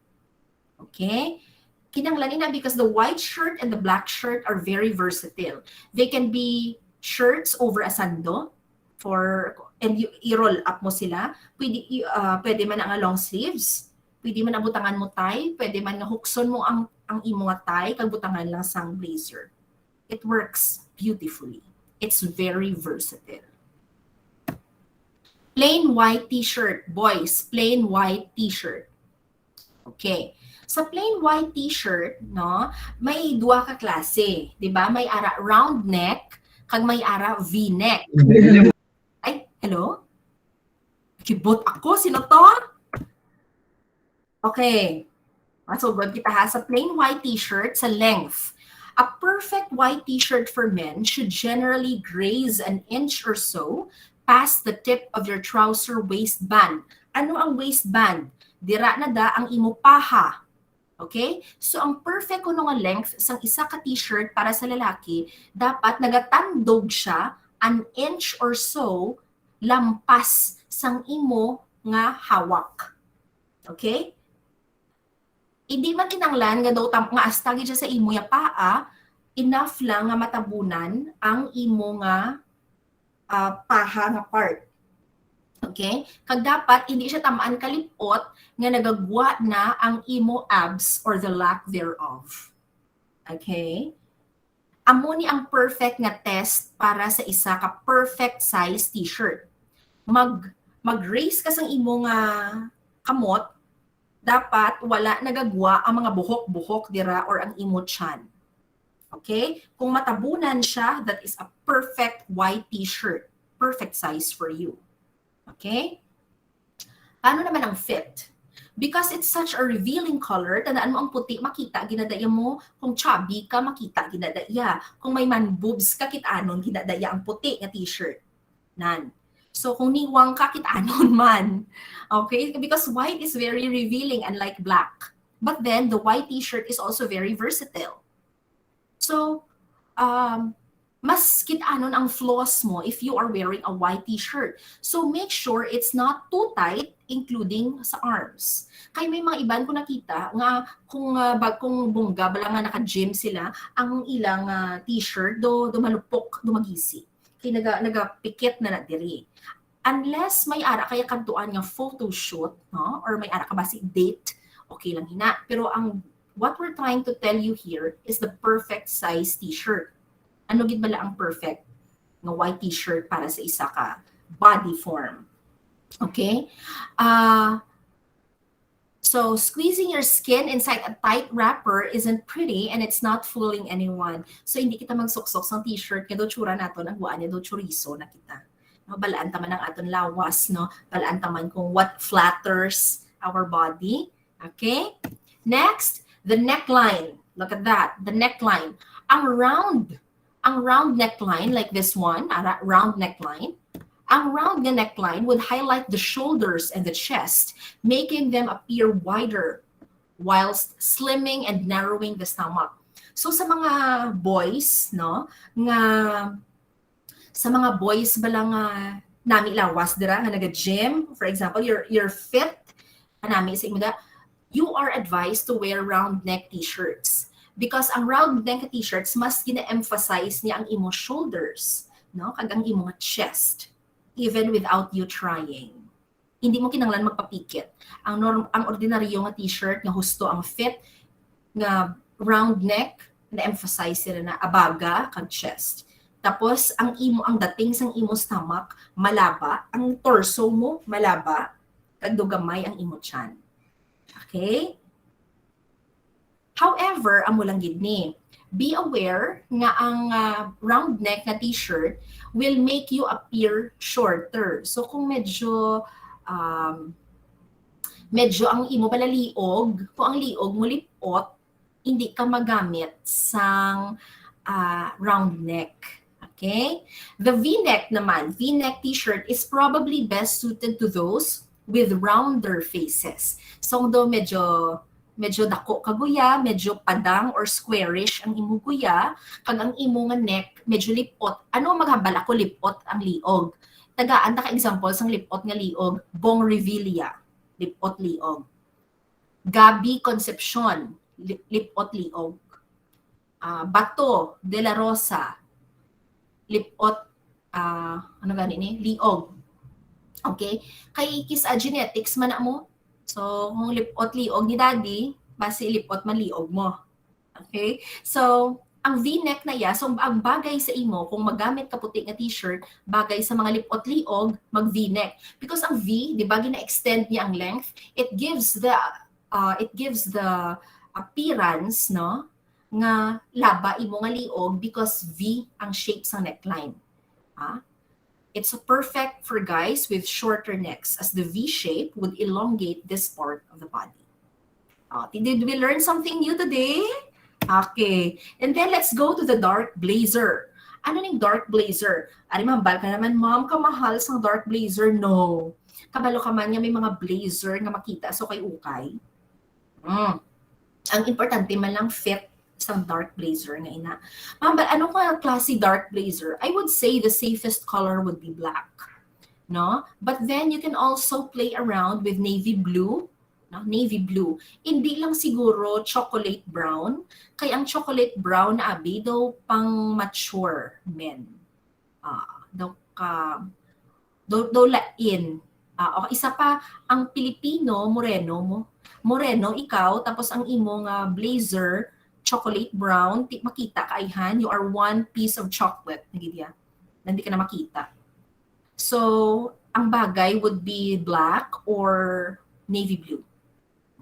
Okay? Kinanglan na because the white shirt and the black shirt are very versatile. They can be shirts over a sando for and i-roll up mo sila. Pwede man ang long sleeves, pwede man ang butangan mo tie, pwede man nga hukson mo ang imo nga tie, kag butangan lang sang blazer. It works beautifully. It's very versatile. Plain white t-shirt. Boys, plain white t-shirt. Okay. Sa plain white t-shirt, no, may dua ka klase, 'di ba? May ara round neck kag may ara V-neck. Ay, hello? Kibot ako, sino to? Okay. So good kita ha. Sa plain white t-shirt, sa length, a perfect white t-shirt for men should generally graze an inch or so past the tip of your trouser waistband. Ano ang waistband? Dira na da ang imo paha. Okay? So ang perfect kuno nga length sang isa ka t-shirt para sa lalaki, dapat nagatandog siya an inch or so lampas sang imo nga hawak. Okay? Hindi man kinanglan nga daw nga astagi siya sa imo ya paa, enough lang nga matabunan ang imo nga paha nga part. Okay? Kag dapat hindi siya tamaan kalipot nga nagagwa na ang imo abs or the lack thereof. Okay? Amo ni ang perfect nga test para sa isa ka perfect size t-shirt. Mag-raise ka sang imo nga kamot, dapat wala nagagwa ang mga buhok-buhok dira or ang imo tiyan. Okay? Kung matabunan siya, that is a perfect white t-shirt. Perfect size for you. Okay? Paano naman ang fit? Because it's such a revealing color, tandaan mo ang puti, makita, ginadaya mo. Kung chubby ka, makita, ginadaya. Kung may man boobs ka, kitanon, ginadaya ang puti nga t-shirt. Nan. So, kung niwang ka, kitanon man. Okay? Because white is very revealing, unlike black. But then, the white t-shirt is also very versatile. So, mas kitanon ang flaws mo if you are wearing a white t-shirt. So make sure it's not too tight, including sa arms. Kaya may mga iban ko nakita nga kung bungga bala nga naka-gym sila, ang ilang t-shirt do malupok, dumagisi. Kaya nagapikit na diri. Unless may ara kaya kantuan nga photo shoot, no? Or may ara ka ba si date, okay lang hina. Pero what we're trying to tell you here is the perfect size t-shirt. Ano gid bala ang perfect nga white t-shirt para sa isa ka body form. Okay? So squeezing your skin inside a tight wrapper isn't pretty and it's not fooling anyone. So hindi kita magsuksok sa t-shirt kaya do tsura naton ang buan do chorizo na kita. No, balaan taman ang aton lawas, no? Balaan taman kung what flatters our body. Okay? Next, the neckline. Look at that, the neckline. Ang round neckline, like this one, round neckline, ang round neckline would highlight the shoulders and the chest, making them appear wider whilst slimming and narrowing the stomach. So sa mga boys, no, nga sa mga boys bala nga nami lawas dira nga naga-gym, for example, you're fit, nami sa imo da, you are advised to wear round neck t-shirts. Because ang round neck t-shirts, mas gina-emphasize niya ang imo shoulders, no? Kag ang imo chest, even without you trying. Hindi mo kinanglan magpapikit. Ang ordinaryo nga t-shirt nga husto ang fit nga round neck, na-emphasize sila na abaga kag chest. Tapos ang dating sang imo stomach malaba, ang torso mo malaba, kag dugamay ang imo tiyan. Okay? However, amo lang gid ni, be aware nga ang round neck na t-shirt will make you appear shorter. So kung medyo ang imo pala liog, kung ang liog mo lipot, hindi ka magamit sang round neck. Okay? The V-neck naman, V-neck t-shirt is probably best suited to those with rounder faces. So do medyo dako kaguya, medyo padang or squarish ang imo guya, kag ang imo nga neck medyo lipot. Ano maghambal ako lipot ang liog? Tagaan ta ka example sang lipot nga liog, Bong Revilla, lipot liog. Gabi Concepcion, lipot liog. Bato de la Rosa, lipot ano gani ni liog. Okay? Kay genetics man na mo. So, kung lipot liog ni daddy, base lipot man liog mo. Okay? So, ang V-neck na iya, so ang bagay sa imo, kung magamit ka puti nga t-shirt, bagay sa mga lipot liog, mag V-neck. Because ang V, di ba, gina-extend niya ang length, it gives the appearance, no, nga laba imo nga liog because V ang shape sa neckline. It's perfect for guys with shorter necks as the V shape would elongate this part of the body. Did we learn something new today? Okay. And then let's go to the dark blazer. Ano ning dark blazer? Ari mambal ka naman, ma'am, kamahal sa dark blazer. No. Kabalo ka man nga may mga blazer nga makita so kay ukay. Ang importante man lang fit isang dark blazer nga ina. Ma'am, but ano ka klase dark blazer? I would say the safest color would be black. No? But then you can also play around with navy blue. No? Navy blue. Hindi lang siguro chocolate brown. Kaya ang chocolate brown na abi daw pang mature men. Daw lain. Okay, isa pa, ang Pilipino, moreno, ikaw, tapos ang imong blazer, chocolate brown, makita ka ayhan, you are one piece of chocolate. Nagidya. Hindi ka na makita. So, ang bagay would be black or navy blue.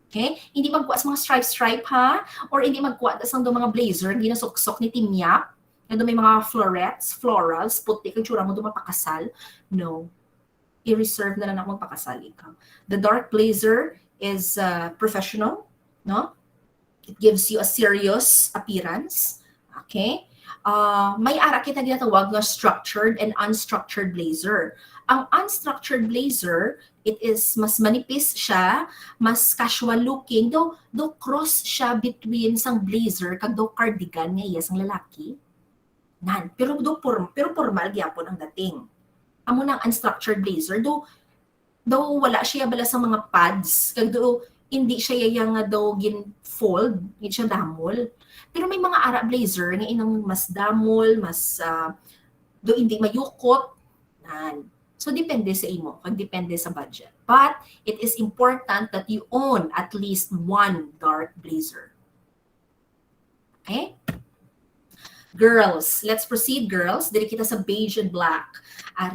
Okay? Hindi magkuha sa mga stripe ha? Or hindi magkuha sa mga blazer, hindi na suksok ni timyap, na may mga florals, puti, kung tsura mo dumapakasal. No. I-reserve na lang ako magpakasal ikaw. The dark blazer is professional, no? It gives you a serious appearance. Okay? May ara kita ginatawag na structured and unstructured blazer. Ang unstructured blazer, it is mas manipis siya, mas casual looking, do cross siya between sang blazer kag do cardigan nga iya sang lalaki. Nan, pero formal gyapon ang dating. Amo ng unstructured blazer, do wala siya bala sa mga pads, kag do hindi siya yang nga daw gin-fold, hindi siya damol. Pero may mga ara blazer nga inang mas damol, mas do hindi mayukot. Nan. So depende sa imo, kag depende sa budget. But it is important that you own at least one dark blazer. Okay? Girls, let's proceed girls. Dili kita sa beige and black. Are,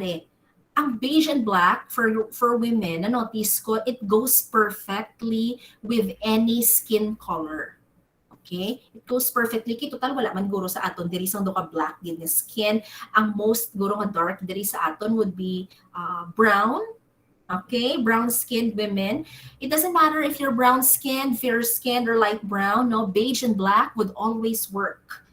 ang beige and black for women, na-notice ko, it goes perfectly with any skin color. Okay? It goes perfectly. Total, wala man guro sa aton. Diri sang do ka black din skin. Ang most guro nga dark diri sa aton would be brown. Okay? Brown-skinned women. It doesn't matter if you're brown-skinned, fair-skinned, or light brown. No? Beige and black would always work.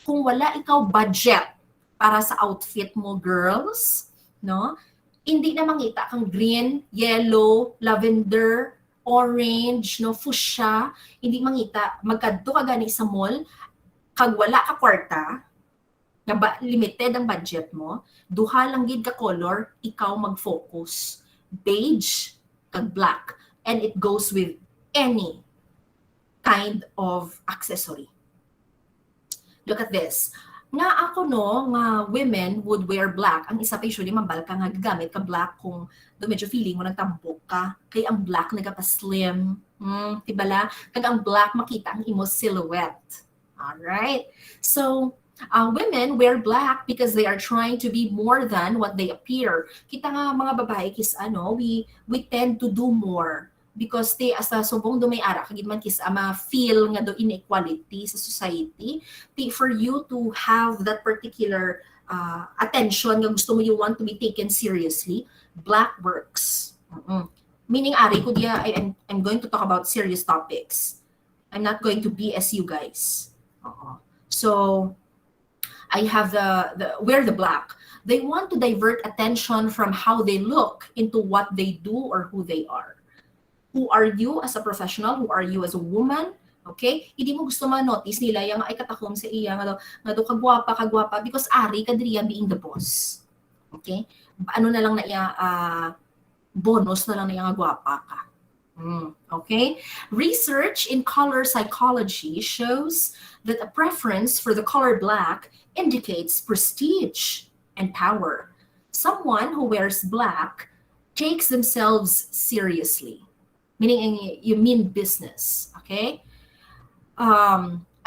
Kung wala ikaw budget para sa outfit mo, girls, no? Hindi na mangita kang green, yellow, lavender, orange, no, fuchsia, hindi mangita, magkadto ka gani sa mall, kag wala ka kwarta, na limited ang budget mo, duha lang gid ka color, ikaw mag-focus. Beige, kag black, and it goes with any kind of accessory. Look at this. Nga ako no, nga women would wear black. Ang isa pa usually mambal ka nga gagamit ka black kung do medyo feeling mo nagtambok ka. Kaya ang black nagapa-slim. Tibala? Kag ang black makita ang imo silhouette. Alright? So, women wear black because they are trying to be more than what they appear. Kita nga mga babae kis we tend to do more. Because they asa subong do may ara kagid man kis ama feel nga do inequality sa society, for you to have that particular attention nga gusto mo, you want to be taken seriously, black works. Meaning ari ko dia I'm going to talk about serious topics. I'm not going to BS you guys. So I have the wear the black. They want to divert attention from how they look into what they do or who they are. Who are you as a professional? Who are you as a woman? Okay? Hindi mo gusto ma-notice nila yung ay katakom sa iya nga do kagwapa because ari ka diri being the boss. Okay? Ano na lang na iya bonus na lang na iya nga gwapa ka. Okay? Research in color psychology shows that a preference for the color black indicates prestige and power. Someone who wears black takes themselves seriously, meaning you mean business, okay?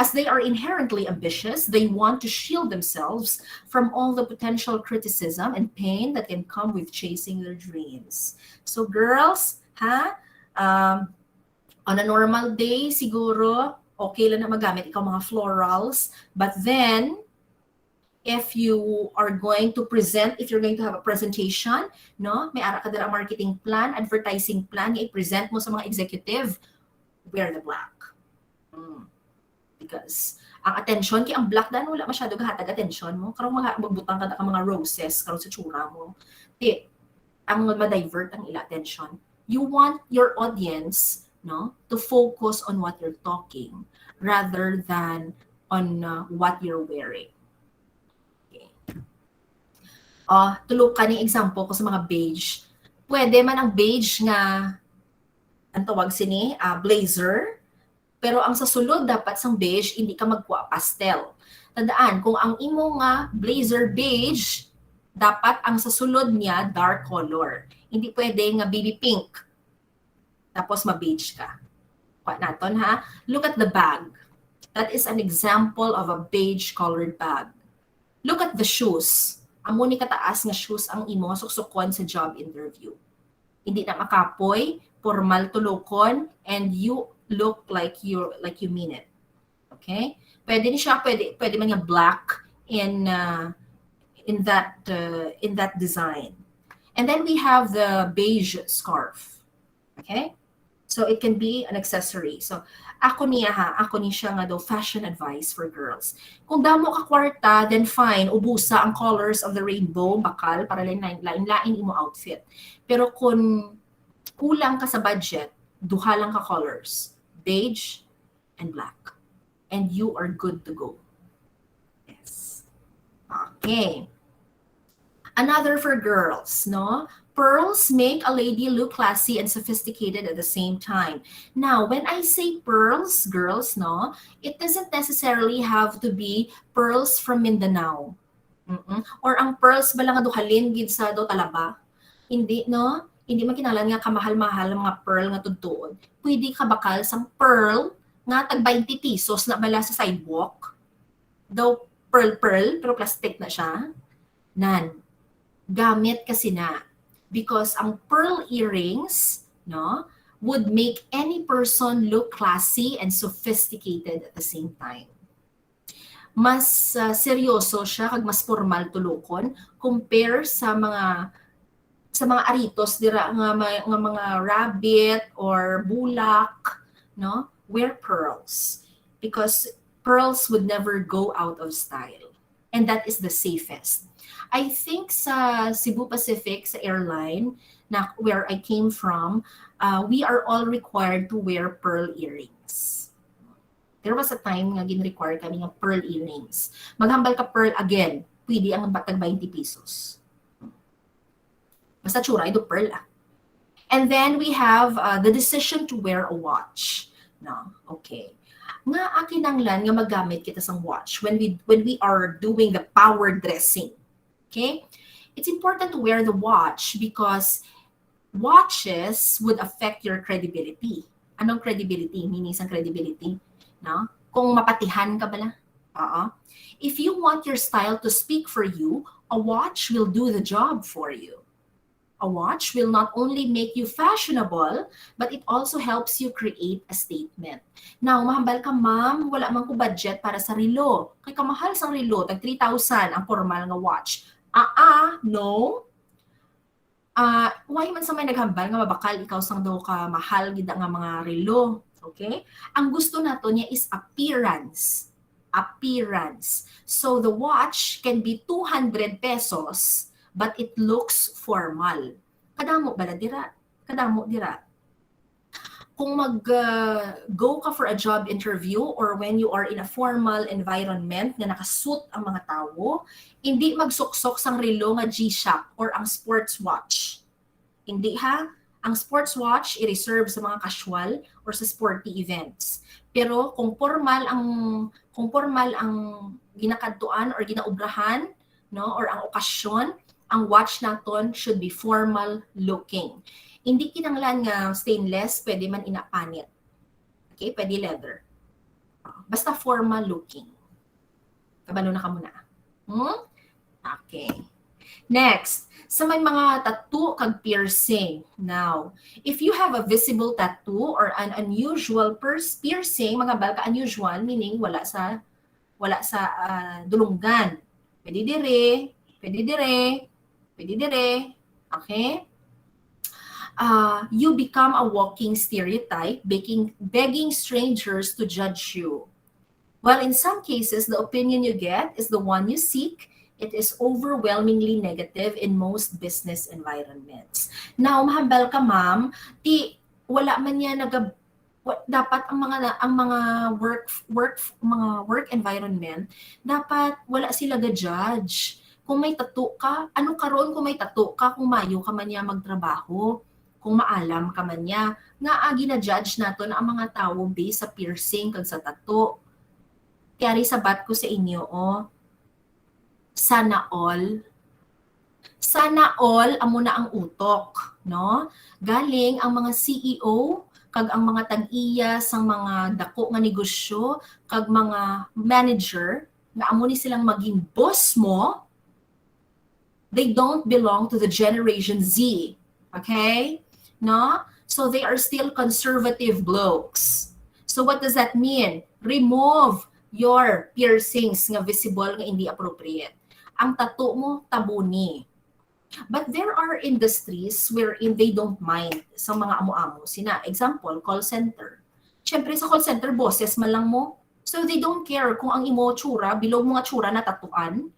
As they are inherently ambitious, they want to shield themselves from all the potential criticism and pain that can come with chasing their dreams. So girls, on a normal day, siguro, okay lang na magamit ikaw mga florals. But then, if you are going to present, if you're going to have a presentation, no, may ara ka dala marketing plan, advertising plan, i-present mo sa mga executive, wear the black. Because ang attention, kaya ang black dan, wala masyado gahatag attention mo. Karong magbutang ka na ka mga roses, karong sa tsura mo. Di, ang ma-divert ang ila attention. You want your audience, no, to focus on what you're talking rather than on what you're wearing. Okay. Tulog ka ni example ko sa mga beige. Pwede man ang beige nga, ang tawag sini, blazer, pero ang sa sulod dapat sang beige, hindi ka magkuha pastel. Tandaan, kung ang imo nga blazer beige, dapat ang sa sulod niya dark color. Hindi pwede nga baby pink. Tapos ma-beige ka. Kuha naton ha. Look at the bag. That is an example of a beige colored bag. Look at the shoes. Amo ni kataas nga shoes ang imo suksukon sa job interview. Hindi na makapoy, formal tulokon, and you look like you mean it. Okay? Pwede ni siya, pwede man nga black in that design. And then we have the beige scarf. Okay? So it can be an accessory. So ako ni siya nga daw fashion advice for girls. Kung damo ka kwarta, then fine, ubusa ang colors of the rainbow, bakal, para lain-lain imo outfit. Pero kung kulang ka sa budget, duha lang ka colors, beige and black. And you are good to go. Yes. Okay. Another for girls, no? Pearls make a lady look classy and sophisticated at the same time. Now, when I say pearls, girls, no, it doesn't necessarily have to be pearls from Mindanao. Or ang pearls ba lang duhalin gid sa do talaba? Hindi, no? Hindi man kinalan nga kamahal-mahal mga pearl nga tudtuon. Pwede ka bakal sang pearl nga tag 20 pesos na bala sa sidewalk. Though pearl, pero plastic na siya. Nan. Gamit kasi na. Because ang pearl earrings, no, would make any person look classy and sophisticated at the same time. Mas seryoso siya kag mas formal tulokon compare sa mga aritos dira nga mga rabbit or bulak, no, wear pearls because pearls would never go out of style, and that is the safest. I think sa Cebu Pacific, sa airline, where I came from, we are all required to wear pearl earrings. There was a time nga gin-require kami ng pearl earrings. Maghambal ka pearl again, pwede ang batag 20 pesos. Basta tsura, ito pearl . And then we have the decision to wear a watch. No, okay. Nga akinanglan nga magamit kita sang watch when we are doing the power dressing. Okay? It's important to wear the watch because watches would affect your credibility. Anong credibility? Meaning isang credibility, no? Kung mapatihan ka bala. If you want your style to speak for you, a watch will do the job for you. A watch will not only make you fashionable, but it also helps you create a statement. Now, mahambal ka, ma'am, wala man ko budget para sa relo. Kay kamahal sang relo, tag 3,000 ang formal nga watch. No. Why man sa may naghambal nga mabakal ikaw sang daw ka mahal gid nga mga relo. Okay? Ang gusto nato niya is appearance. Appearance. So the watch can be 200 pesos but it looks formal. Kadamo bala dira? Kadamo dira. Kung go ka for a job interview or when you are in a formal environment nga nakasuit ang mga tao, hindi magsuksok sang relo nga G-Shock or ang sports watch. Hindi ha? Ang sports watch i-reserve sa mga casual or sa sporty events. Pero kung formal ang ginakadtuan or ginaubrahan, no, or ang okasyon, Ang watch naton should be formal looking. Hindi kinanglan nga stainless, pwede man inapanit. Okay, pwede leather. Basta formal looking. Kabalo na ka muna. Okay. Next, sa may mga tattoo kag piercing. Now, if you have a visible tattoo or an unusual piercing, mga balka unusual, meaning wala sa dulunggan. Pwede dire, pwede dire, pwede dire. Okay? You become a walking stereotype, begging strangers to judge you. Well, in some cases, the opinion you get is the one you seek. It is overwhelmingly negative in most business environments. Now, mahambal ka, ma'am, wala man yan dapat ang mga work environment, dapat wala sila ga-judge. Kung may tattoo ka, ano karon kung may tattoo ka, kung mayo ka man niya magtrabaho, kung maalam ka man niya, nga gina-judge nato na ang mga tao based sa piercing kag sa tattoo. Kaya sabat ko sa inyo, sana all amo na ang utok, no? Galing ang mga CEO kag ang mga tag-iya sang mga dako nga negosyo kag mga manager nga amo ni silang maging boss mo, they don't belong to the Generation Z. Okay? No? So they are still conservative blokes. So what does that mean? Remove your piercings nga visible nga hindi appropriate. Ang tattoo mo, tabuni. But there are industries wherein they don't mind sa mga amo-amo. Example, call center. Siyempre sa call center, bosses man lang mo. So they don't care kung ang imo tsura, below mga tsura na tatuan,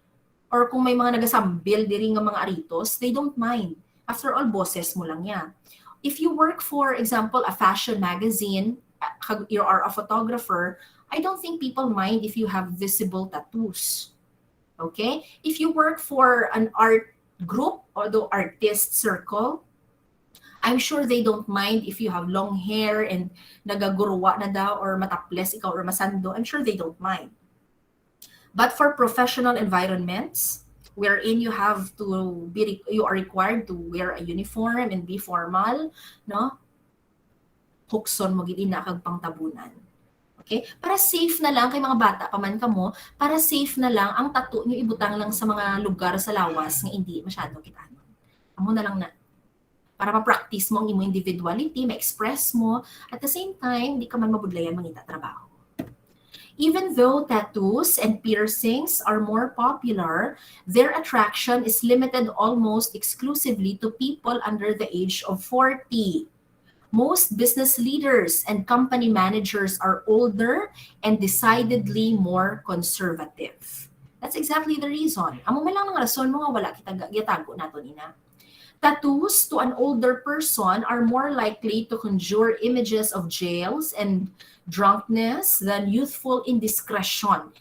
or kung may mga nagasambil diri nga mga aritos, they don't mind. After all, bosses mo lang yan. If you work, for example, a fashion magazine, you are a photographer, I don't think people mind if you have visible tattoos. Okay? If you work for an art group or the artist circle, I'm sure they don't mind if you have long hair and nagagurwa na daw or mataples ikaw or masando. I'm sure they don't mind. But for professional environments, wherein you are required to wear a uniform and be formal, no? Hukson mo gid ina kag pangtabunan. Okay? Para safe na lang kay mga bata pa man kamo, para safe na lang ang tattoo niyo ibutang lang sa mga lugar sa lawas nga hindi masyado kitanon. Amo na lang na. Para ma-practice mo ang imo individuality, ma-express mo, at the same time, hindi ka man mabudlayan mangita trabaho. Even though tattoos and piercings are more popular, their attraction is limited almost exclusively to people under the age of 40. Most business leaders and company managers are older and decidedly more conservative. That's exactly the reason. Amo man lang ng rason mo nga wala kita gitago nato nina. Tattoos to an older person are more likely to conjure images of jails and drunkenness than youthful indiscretion.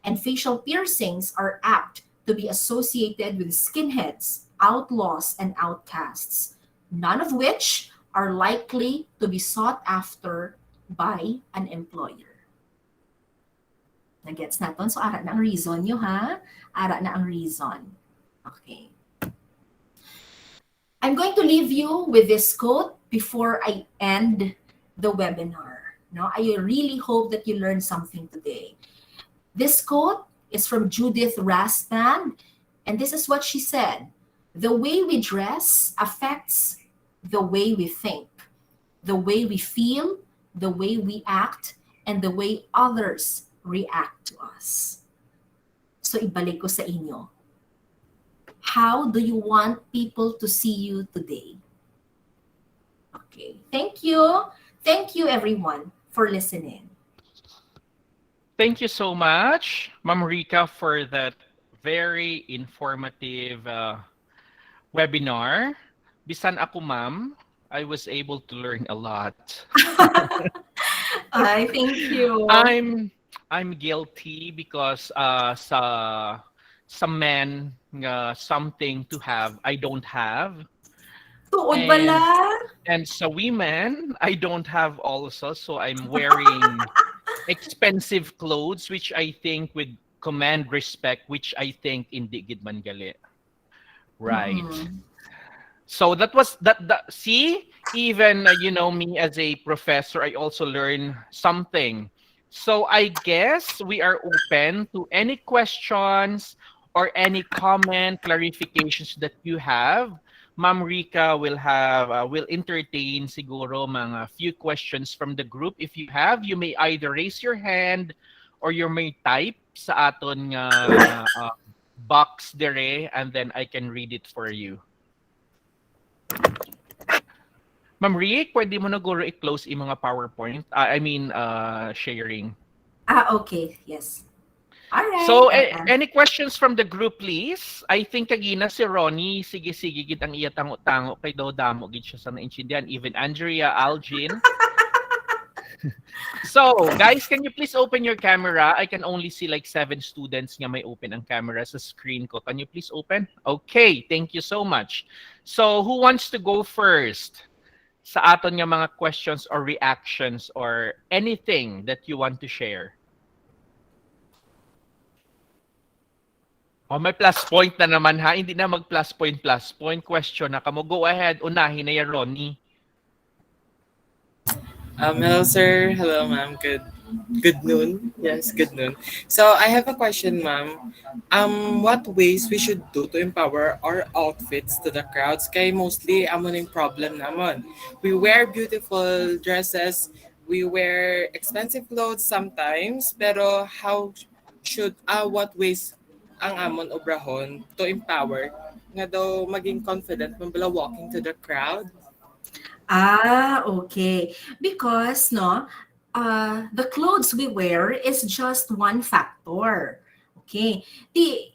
And facial piercings are apt to be associated with skinheads, outlaws, and outcasts, none of which are likely to be sought after by an employer. Nagets naton? So, ara na ang reason nyo, ha? Ara na ang reason. Okay. I'm going to leave you with this quote before I end the webinar. No, I really hope that you learned something today. This quote is from Judith Rastan, and this is what she said. The way we dress affects the way we think, the way we feel, the way we act, and the way others react to us. So ibalik ko sa inyo. How do you want people to see you today? Okay, thank you. Thank you everyone for listening. Thank you so much, Ma'am Rica, for that very informative webinar. Bisan ako, ma'am, I was able to learn a lot. Ay, thank you. I'm guilty because sa men something to have I don't have. Tuod bala. And sa women, I don't have also, so I'm wearing expensive clothes which I think would command respect, which I think hindi gid man gali. Right. Mm-mm. So that was that see, even me as a professor, I also learn something. So I guess we are open to any questions or any comment clarifications that you have. Ma'am Rica will entertain siguro mga few questions from the group. If you have, you may either raise your hand or you may type sa aton nga box dere, and then I can read it for you. Ma'am Rick, pwede mo na guro i-close yung mga PowerPoint? I mean, sharing. Okay. Yes. All right. So, any questions from the group, please? I think kagina si Ronnie, sige-sige gid ang iya tango-tango kay daw damo gid siya sa naintindihan. Even Andrea, Algin. So, guys, can you please open your camera? I can only see like 7 students nga may open ang camera sa screen ko. Can you please open? Okay, thank you so much. So, who wants to go first? Sa aton nga mga questions or reactions or anything that you want to share. Oh, may plus point na naman ha. Hindi na mag plus point question na kamo. Go ahead, unahin na yan, Ronnie. Hello, sir. Hello, ma'am. Good noon. Yes, good noon. So I have a question, ma'am. What ways we should do to empower our outfits to the crowds? Kay mostly amo ning problem namon. We wear beautiful dresses, we wear expensive clothes sometimes, pero what ways ang amon obrahon to empower nga daw maging confident mabala walking to the crowd? Okay. Because the clothes we wear is just one factor. Okay.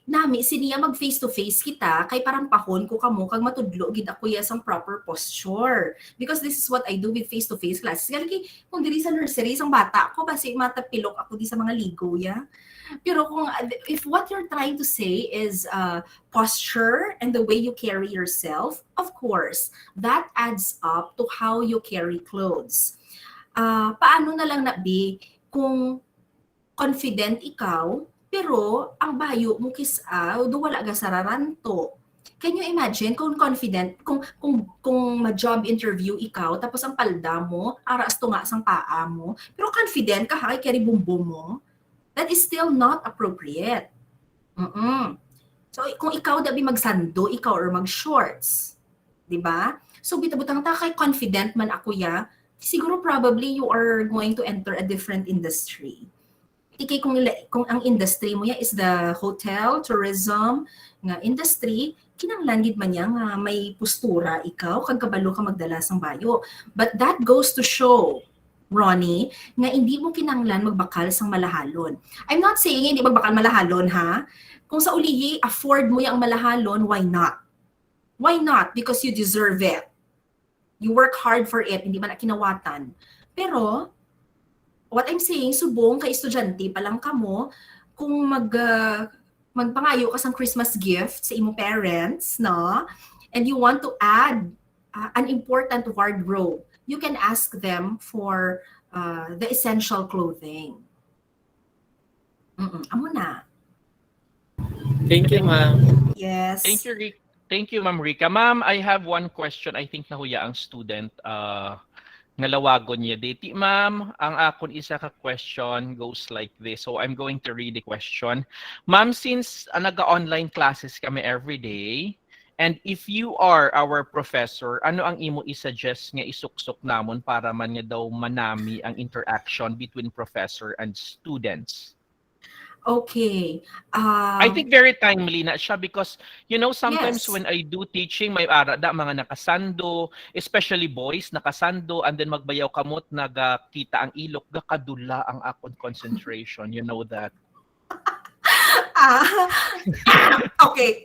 Nami siniya mag face to face kita kay parang pahon ko kamo kag matudlo gid ako ya sang proper posture. Because this is what I do with face to face classes. Kaya kung diri sa nursery sang bata ko basi matapilok ako di sa mga ligo ya. Pero if what you're trying to say is posture and the way you carry yourself, of course, that adds up to how you carry clothes. Paano na lang nabi kung confident ikaw, pero ang bayo mo do wala ga sararanto. Can you imagine kung confident, kung ma-job interview ikaw, tapos ang palda mo, aras tunga sang paa mo, pero confident ka ha, carry bumbong mo, that is still not appropriate. So, kung ikaw dabi magsando, ikaw or mag-shorts, di ba? So, butang ta kay confident man ako ya, siguro probably you are going to enter a different industry. Tikay kung ang industry mo ya is the hotel, tourism, nga industry, kinanglan gid man yang may postura ikaw, kag kabalo ka magdala sang bayo. But that goes to show, Ronnie, nga hindi mo kinanglan magbakal sang malahalon. I'm not saying hindi magbakal malahalon, ha? Kung sa ulihi, afford mo yung malahalon, why not? Why not? Because you deserve it. You work hard for it, hindi man na kinawatan. Pero, what I'm saying, subong kay estudyante pa lang kamo, kung magpangayo ka sang Christmas gift sa imo parents, no? And you want to add an important wardrobe, you can ask them for the essential clothing. Amo na. Thank you, ma'am. Yes. Thank you, Rick. Thank you, Ma'am Rica. Ma'am, I have one question. I think nahuya ang student ngalawagon niya diti. Ma'am, ang akon isa ka question goes like this. So I'm going to read the question. Ma'am, since naga-online classes kami every day, and if you are our professor, ano ang imo i-suggest nga isuksok namon para man nga daw manami ang interaction between professor and students? Okay. I think very timely na siya because, sometimes Yes. when I do teaching, may arada mga nakasando, especially boys, nakasando, and then magbayaw kamot, nagakita ang ilok, gakadula ang akon concentration. You know that? Okay.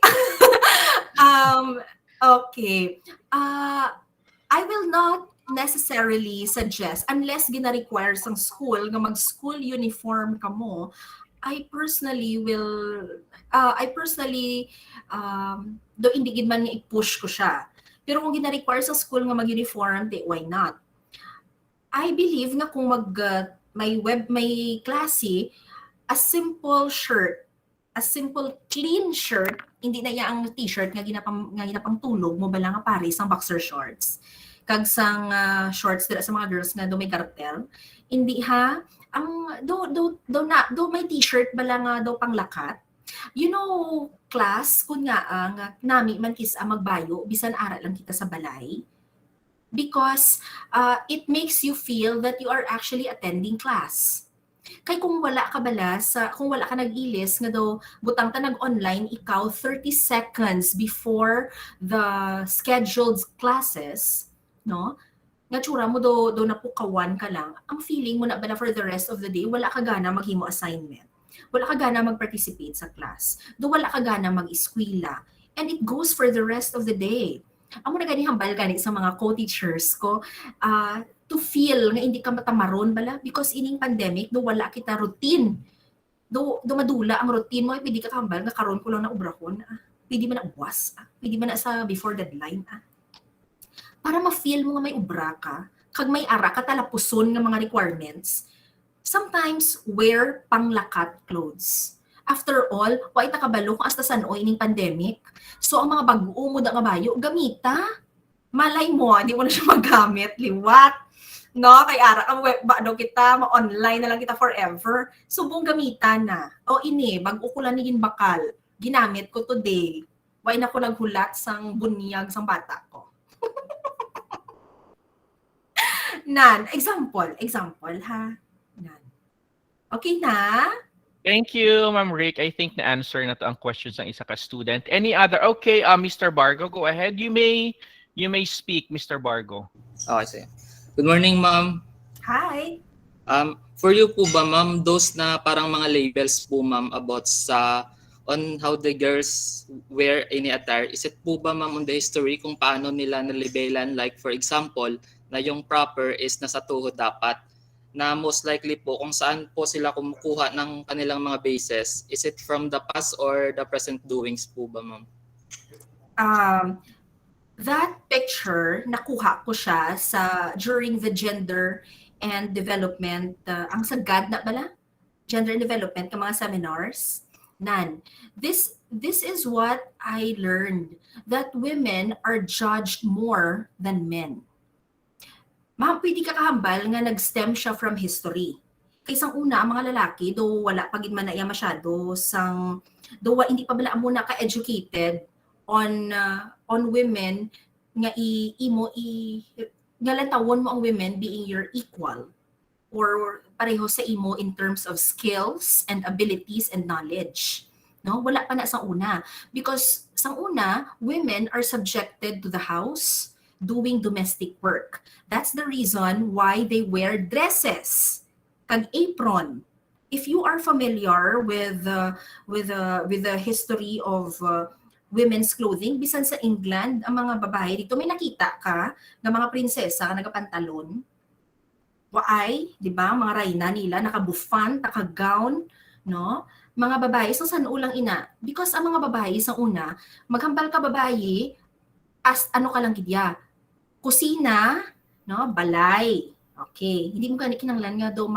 Okay. I will not necessarily suggest, unless gina-require sang school, nga mag-school uniform ka mo, I personally do hindi gid man nga i-push ko siya. Pero kung gina-require sa school nga mag-uniform, why not? I believe nga kung may klase, a simple shirt a simple clean shirt, hindi na iya ang t-shirt nga ginapang tulog mo bala nga pare sang boxer shorts. Kag sang shorts dira sa mga girls nga do may cartel. Hindi ha, ang do may t-shirt bala nga do panglakat. You know, class kun nga ang nami man kis magbayo bisan ara lang kita sa balay because it makes you feel that you are actually attending class. Kay kung wala ka bala kung wala ka nag-ilis nga daw butang ta nag-online ikaw 30 seconds before the scheduled classes, no? Nga tsura mo do napukawan ka lang. Ang feeling mo na bala for the rest of the day wala ka gana maghimo assignment. Wala ka gana mag-participate sa class. Do wala ka gana mag-eskwela. And it goes for the rest of the day. Amo na gani hambal gani sa mga co-teachers ko to feel nga hindi ka matamaron bala because ining pandemic do wala kita routine. Do madula ang routine mo pwede ka kambal nga karon ko lang na ubrahon. Pwede man na uwas. Pwede man na sa before deadline. Para ma-feel mo nga may ubra ka, kag may ara ka talapuson nga mga requirements. Sometimes wear panglakat clothes. After all, wa ita kabalo kung hasta sanoy ining pandemic. So ang mga bag-o mo da nga bayo gamita. Malay mo, hindi mo na siya magamit, liwat. No, kay ara ang web ba daw kita, ma-online na lang kita forever. Subong gamitan na. O ini, bag-o ko lang niging bakal. Ginamit ko today. Why na ko naghulat sang bunyag sang bata ko. Nan, example ha. Nan. Okay na? Thank you, Ma'am Rick. I think na-answer na to ang questions ng isa ka student. Any other? Okay, Mr. Bargo, go ahead. You may speak, Mr. Bargo. Okay, sige. Good morning, ma'am. Hi. For you po ba, ma'am, those na parang mga labels po, ma'am, about on how the girls wear any attire, is it po ba, ma'am, on the history kung paano nila nalibelan? Like, for example, na yung proper is nasa tuhod dapat, na most likely po kung saan po sila kumukuha ng kanilang mga bases, is it from the past or the present doings po ba, ma'am? That picture, nakuha ko siya during the gender and development, ang sagad na bala? Gender and development, ka mga seminars. Nan. This is what I learned, that women are judged more than men. Ma'am, pwede ka kahambal nga nag-stem siya from history. Kaysang una, ang mga lalaki, do wala pagid man na iya masyado, hindi pa bala muna ka-educated on women nga galantawon mo ang women being your equal or pareho sa imo in terms of skills and abilities and knowledge. No, wala pa na sa una because sa una women are subjected to the house doing domestic work. That's the reason why they wear dresses kag apron. If you are familiar with the history of women's clothing, bisan sa England, ang mga babae dito, may nakita ka ng mga prinsesa na nagapantalon. Waay, di ba? Mga rayna nila, naka-buffan, naka-gown, no? Mga babae, so saan ulang ina? Because ang mga babae, sa una, maghambal ka babae, as ano ka lang gidya? Kusina, no? Balay. Okay. Hindi mo kinanglan nga daw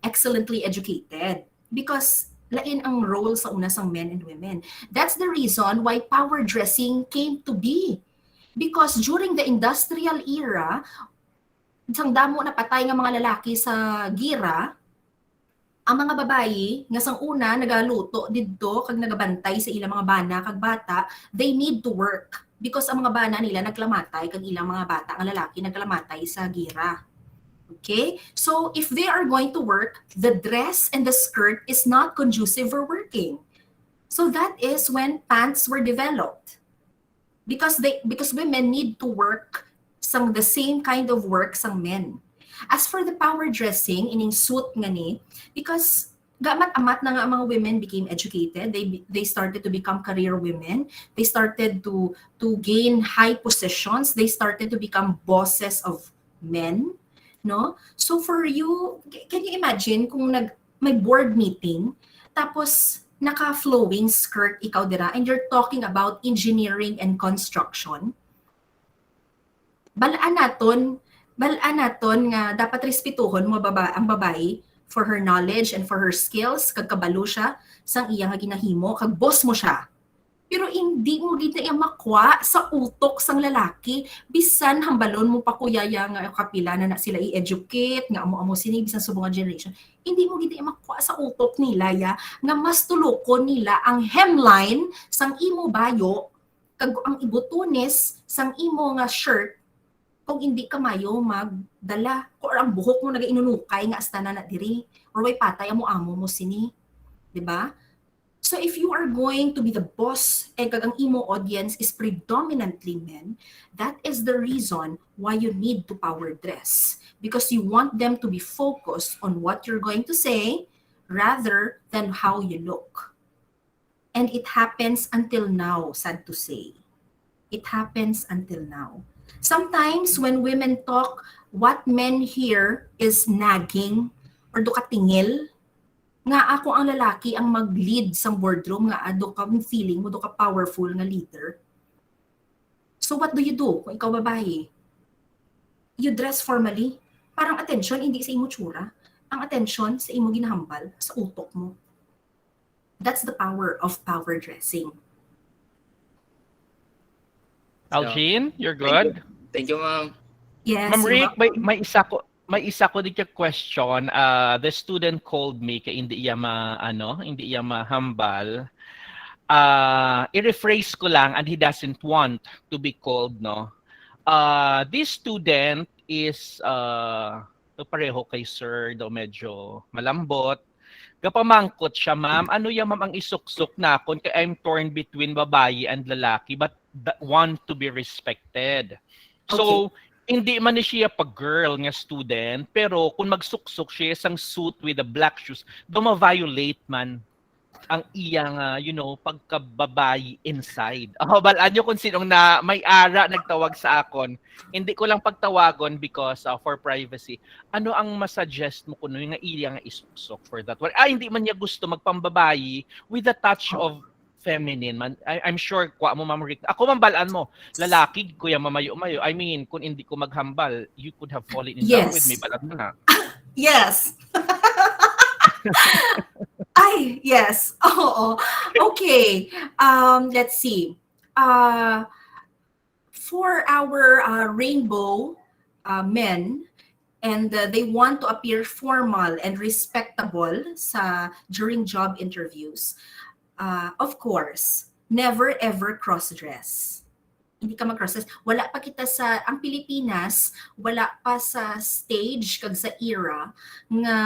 excellently educated. Because lain ang role sa una sang men and women. That's the reason why power dressing came to be. Because during the industrial era, isang damo na patay nga mga lalaki sa gira, ang mga babae nga sang una nagaluto didto kag nagabantay sa ilang mga bana kag bata, they need to work because ang mga bana nila naglamatay kag ilang mga bata nga lalaki naglamatay sa gira. Okay? So, if they are going to work, the dress and the skirt is not conducive for working. So, that is when pants were developed. Because women need to work the same kind of work sang men. As for the power dressing, ining suit nga ni, because gamat-amat na nga mga women became educated, they started to become career women, they started to gain high positions, they started to become bosses of men. No? So for you, can you imagine kung may board meeting, tapos naka-flowing skirt ikaw dira, and you're talking about engineering and construction? Balaan naton nga dapat respetuhon mo ang babae for her knowledge and for her skills, kag kabalo siya sang iya nga ginahimo, kag boss mo siya. Pero hindi mo gid na iya makwa sa utok sang lalaki, bisan hambalon mo pa kuyaya nga kapila na sila i-educate nga amo-amo sini bisan subong nga generation. Hindi mo gid na iya makwa sa utok nila ya nga mas tulokon nila ang hemline sang imo bayo kag ang ibutunes sang imo nga shirt kung hindi ka mayo magdala or ang buhok mo nagainunukay nga astana na diri or way patay amo-amo mo sini, di ba? So if you are going to be the boss and kag ang imo audience is predominantly men, that is the reason why you need to power dress. Because you want them to be focused on what you're going to say rather than how you look. And it happens until now, sad to say. It happens until now. Sometimes when women talk, what men hear is nagging or dukatingil, nga ako ang lalaki ang mag-lead sa boardroom nga do ka feeling mo do ka powerful nga leader. So what do you do kung ikaw babae? You dress formally. Parang attention hindi sa imo tsura, ang attention sa imo ginahambal sa utok mo. That's the power of power dressing. Algene, you're Thank you. good? Thank you, ma'am. Yes. Ma'am you're Rick, welcome. may isa ko din yung question. The student called me kaya hindi iya mahambal. I-rephrase ko lang and he doesn't want to be called, no. This student is pareho kay sir daw medyo malambot. Kapamangkot siya, ma'am. Ano yan, ma'am, ang isuksok na akon kaya I'm torn between babae and lalaki but want to be respected. So, hindi man ni siya pag-girl nga student, pero kung magsuksok siya isang suit with the black shoes, ma-violate man ang iyang, pagkababayi inside. Balaan nyo kung sinong na may-ara nagtawag sa akon. Hindi ko lang pagtawagon because for privacy. Ano ang masuggest mo kung yung iyang isuksok for that one? Hindi man niya gusto magpambabayi with a touch of feminine man. I'm sure kuha mo, Ma'am Rick. Ako mambalaan mo. Lalaki, kuya mamayo-mayo. I mean, kung hindi ko maghambal, you could have fallen in love with me. Balaan mo na. Yes. Ay, yes. Oo. Okay. Let's see. For our rainbow men, and they want to appear formal and respectable during job interviews, of course, never ever cross-dress. Hindi ka mag-cross-dress. Wala pa kita ang Pilipinas, wala pa sa stage kag sa era nga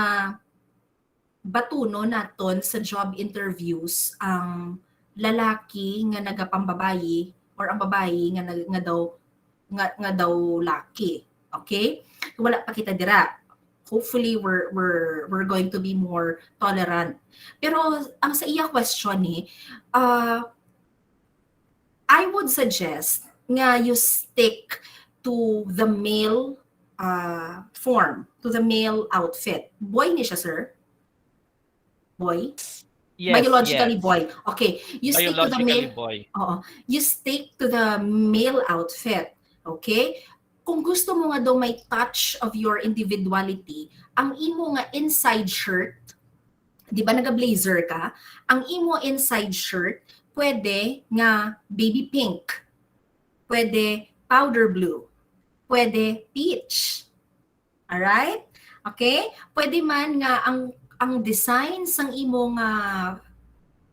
batuno naton sa job interviews ang lalaki nga nagapambabayi or ang babayi nga daw laki. Okay? Wala pa kita dira. Hopefully we're going to be more tolerant. Pero ang sa iya question I would suggest nga you stick to the male form, to the male outfit. Boy ni siya, sir? Boy? Yes, Biologically yes. boy. Okay. You stick to the Biologically male. boy. You stick to the male outfit. Okay? Kung gusto mo nga daw may touch of your individuality, ang imo nga inside shirt, di ba naga-blazer ka? Ang imo inside shirt, pwede nga baby pink, pwede powder blue, pwede peach. Alright? Okay? Pwede man nga ang design sang imo nga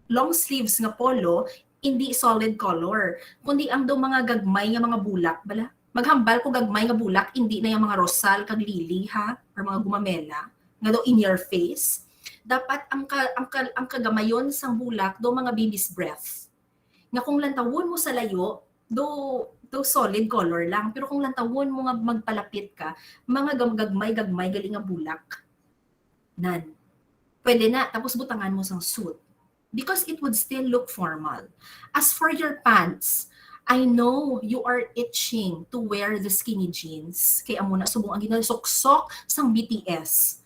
long sleeves nga polo, hindi solid color, kundi ang daw mga gagmay nga mga bulak, bala? Maghambal ko gagmay nga bulak, hindi na yung mga rosal, kag lili, ha? Or mga gumamela, nga daw in your face. Dapat ang kagamayon sang bulak, do mga baby's breath. Nga kung lantawon mo sa layo, do solid color lang. Pero kung lantawon mo nga magpalapit ka, mga gagmay galing nga bulak. Nan. Pwede na, tapos butangan mo sang suit. Because it would still look formal. As for your pants, I know you are itching to wear the skinny jeans. Kaya mo na subong ang ginasuksok sang BTS.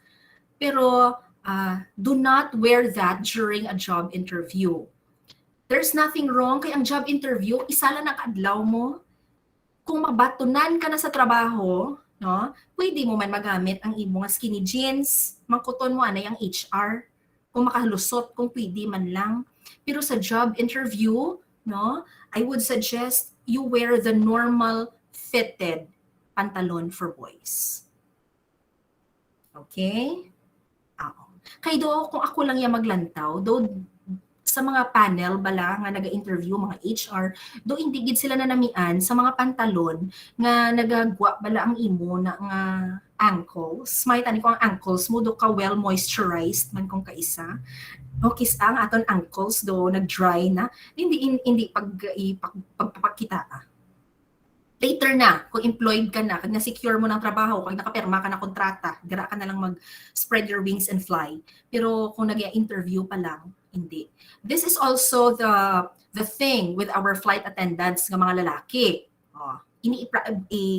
Pero do not wear that during a job interview. There's nothing wrong kay ang job interview, isa lang ang adlaw mo. Kung mabatunan ka na sa trabaho, no? Pwede mo man magamit ang imo nga skinny jeans, mangkuton mo ana yung HR, kung makalusot, kung pwede man lang. Pero sa job interview, no, I would suggest you wear the normal fitted pantalon for boys. Okay? Oo. Kay do, kung ako lang yung maglantaw, do sa mga panel bala nga naga-interview mga HR, do hindi gid sila nanamian sa mga pantalon nga nagagwa bala ang imo na nga ankles. May tani ko ang ankles mo do ka well moisturized man kung kaisa. Okay, ang aton ankles do nag-dry na. Hindi pagpapakita. Later na, kung employed ka na, kung na-secure mo ng trabaho, kung nakaperma ka na kontrata, dira ka na lang mag-spread your wings and fly. Pero kung nag-interview pa lang, hindi. This is also the thing with our flight attendants ng mga lalaki.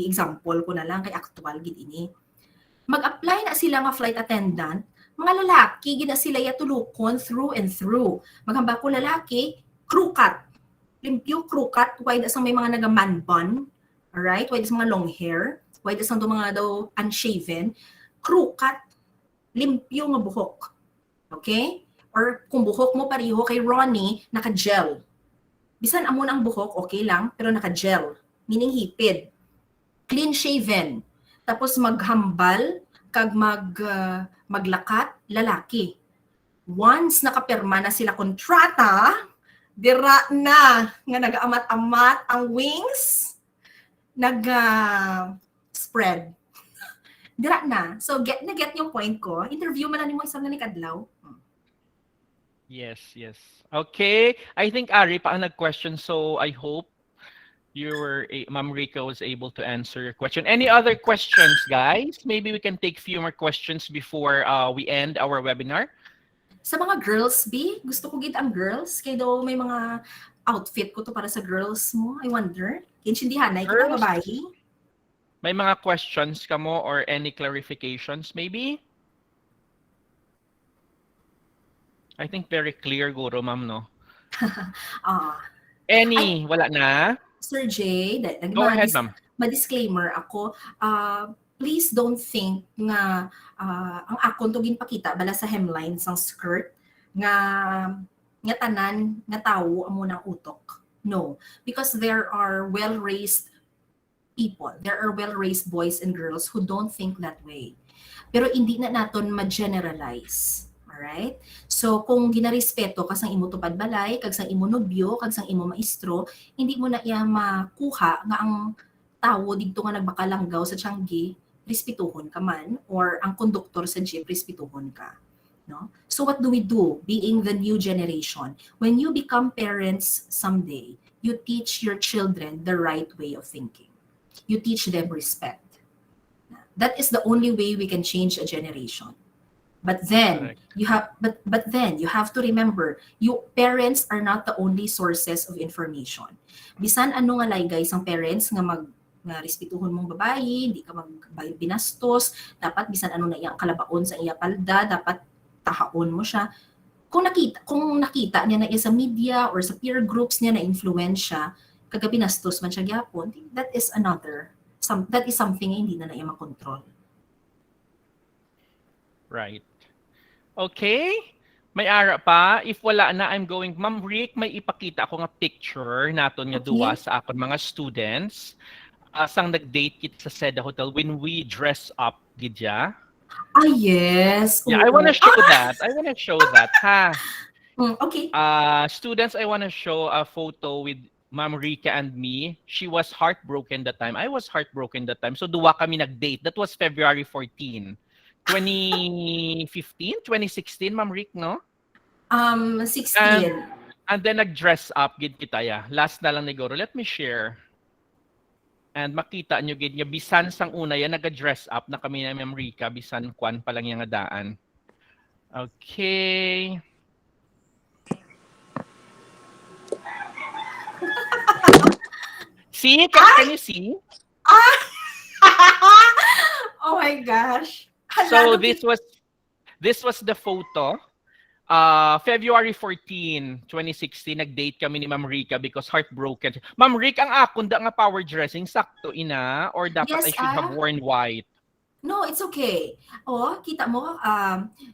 Example ko na lang kay actual gid ini. Mag-apply na sila nga flight attendant, mga lalaki gid na sila yatulukon through and through. Maghamba ko lalaki, crew cut. Limpyo crew cut, wide as may mga naga-man bun. Alright? Why sa mga long hair? Why sa mga daw unshaven? Crew cut, limpyo nga buhok. Okay? Or kung buhok mo pareho kay Ronnie, naka-gel. Bisan amo ang buhok, okay lang, pero naka-gel. Meaning hipid. Clean shaven. Tapos maghambal, kag maglakat, lalaki. Once nakapirma na sila kontrata, dira na nga nag-amat-amat ang wings, nag-spread. Dira na. So, get yung point ko. Interview man na ni mo isang nanikadlaw. Yes, yes. Okay. I think Ari pa ang nag-question, so I hope Ma'am Rica was able to answer your question. Any other questions, guys? Maybe we can take few more questions before we end our webinar. Sa mga girls, B, gusto ko gid ang girls. Kaya daw may mga outfit ko to para sa girls mo. I wonder. Kinsindihan na kita babae. May mga questions ka mo or any clarifications maybe? I think very clear, Guro, ma'am, no? Wala na? Sir Jay, Go ahead, ma'am. Ma-disclaimer ako, please don't think nga ang akon to ginpakita bala sa hemline sang skirt nga tanan nga tawo amo nang utok. No, because there are well-raised people, there are well-raised boys and girls who don't think that way. Pero hindi na naton ma-generalize. Alright? So, kung ginarespeto kag sang imo tupad balay, kag sang imo nobyo, kag sang imo maestro, hindi mo na iya makuha nga ang tawo didto nga nagbakalanggaw sa Tiangge, respetuhon ka man, or ang konduktor sa jeep, respetuhon ka. No? So, what do we do being the new generation? When you become parents someday, you teach your children the right way of thinking. You teach them respect. That is the only way we can change a generation. But then you have to remember, you parents are not the only sources of information. Bisan ano nga lay guys ang parents nga respetuhon mong babae, hindi ka binastos, dapat bisan ano na iyang kalabaon sa iya palda, dapat tahaon mo siya. Kung nakita niya na iya sa media or sa peer groups niya na influensya, kaga binastos man siya gyapon, that is something hindi na iya makontrol. Right. Okay. May ara pa. If wala na, I'm going. Ma'am Rick, may ipakita ako nga picture naton nga duwa sa akon mga students. Sang nag-date kit sa Seda Hotel when we dress up, gidya. Yes. Yeah, I want to show that. Ha. Okay. Students, I want to show a photo with Ma'am Rica and me. She was heartbroken that time. I was heartbroken that time. So duwa kami nag-date. That was February 14. 2015, 2016, Ma'am Rick, no? 16. And then nag-dress up, gid kita ya. Last na lang ni Goro. Let me share. And makita nyo gid nga bisan sang una yan, nag-dress up na kami na Ma'am Rica, bisan kwan pa lang yung daan. Okay. See? Can you see? Oh my gosh. So this was the photo. February 14, 2016, nag-date kami ni Ma'am Rica because heartbroken. Ma'am Ric, ang akon da nga power dressing, sakto ina? Or dapat I Yes, should have worn white? No, it's okay. Oh, kita mo,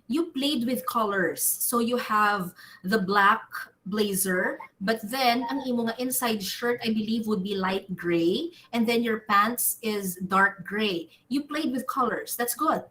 you played with colors. So you have the black blazer, but then ang imo nga inside shirt, I believe, would be light gray, and then your pants is dark gray. You played with colors. That's good.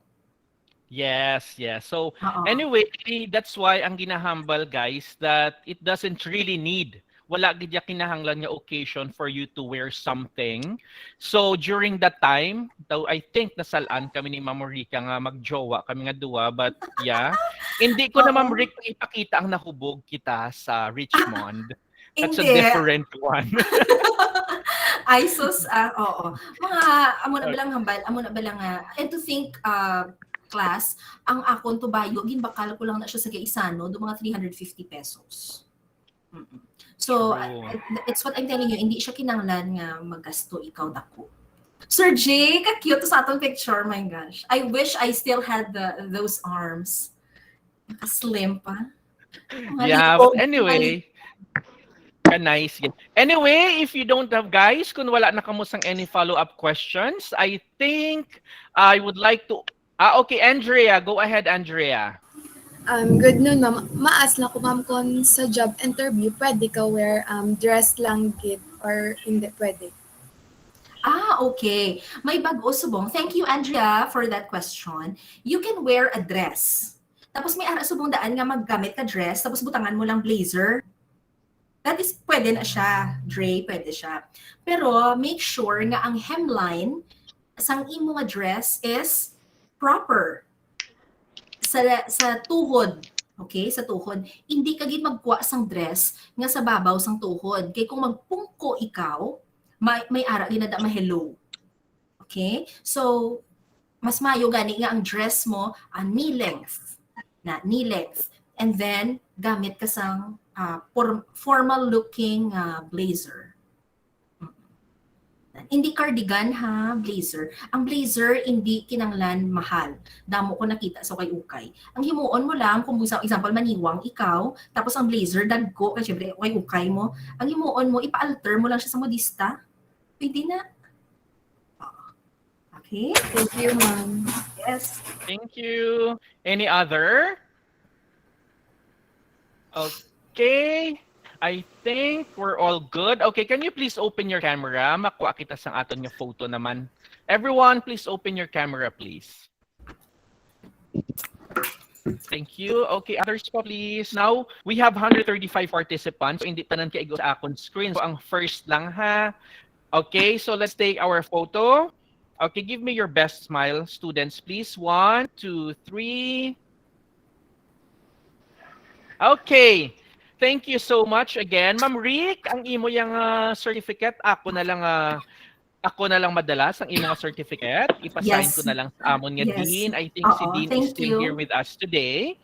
Yes, yes. So Oo. anyway, that's why ang ginahambal guys that it doesn't really need wala gid ya kinahanglan nga occasion for you to wear something. So during that time, though I think nasalaan kami ni Ma'am Rica nga magjowa kami nga duwa, but yeah, hindi ko na Ma'am Oo. Rica ipakita ang nahubog kita sa Richmond. That's a Hindi. different one. Ay, sus, oo. Mga, amo na balang hambal, amo na balang, and to think, class, ang akon to bayo, ginbakal ko lang na siya sa Gaisano, do mga 350 pesos. Mm-mm. So, True. it's what I'm telling you, hindi siya kinanglan nga magasto ikaw dako. Sir J, ka-cute sa atong picture, my gosh. I wish I still had those arms. Naka-slim pa. Mga Yeah, liog, but anyway, nice. Anyway, if you don't have guys, kung wala na kamusang any follow-up questions, I think I would like to okay, Andrea, go ahead, Andrea. Good noon, ma'am. Maas lang ko, ma'am, kung sa job interview, pwede ka wear dress lang gid or hindi pwede. Okay. May bago subong. Thank you, Andrea, for that question. You can wear a dress. Tapos may ara subong daan nga maggamit ka dress, tapos butangan mo lang blazer. That is, pwede na siya. Dre, pwede siya. Pero make sure nga ang hemline sang imo nga dress is proper. Sa tuhod, okay, sa tuhod, hindi ka gid magkuha sang dress nga sa babaw sang tuhod. Kay kung magpungko ikaw, may ara ginada ma-hello. Okay? So, mas mayo gani nga ang dress mo knee length. Knee length. And then, gamit ka sang formal looking blazer. Hindi cardigan ha, blazer. Ang blazer hindi kinanglan mahal. Damo ko nakita so kay ukay. Ang himuon mo lang kung sa example maniwang ikaw, tapos ang blazer dagko kasi syempre kay ukay mo. Ang himuon mo ipa-alter mo lang siya sa modista. Pwede na. Okay? Thank you, ma'am. Yes. Thank you. Any other? Okay. I think we're all good. Okay, can you please open your camera? Makuha kita sang aton nga photo naman. Everyone, please open your camera, please. Thank you. Okay, others po, please. Now, we have 135 participants. So, hindi tanan kaigo sa akong screen. So, ang first lang ha. Okay, so let's take our photo. Okay, give me your best smile, students, please. 1, 2, 3. Okay. Thank you so much again. Ma'am Ric, ang imo yang certificate, ako na lang madalas ang imo nga certificate. Ipasign Yes. ko na lang sa amon nga Yes. Dean. I think si Dean is Thank still you. here with us today.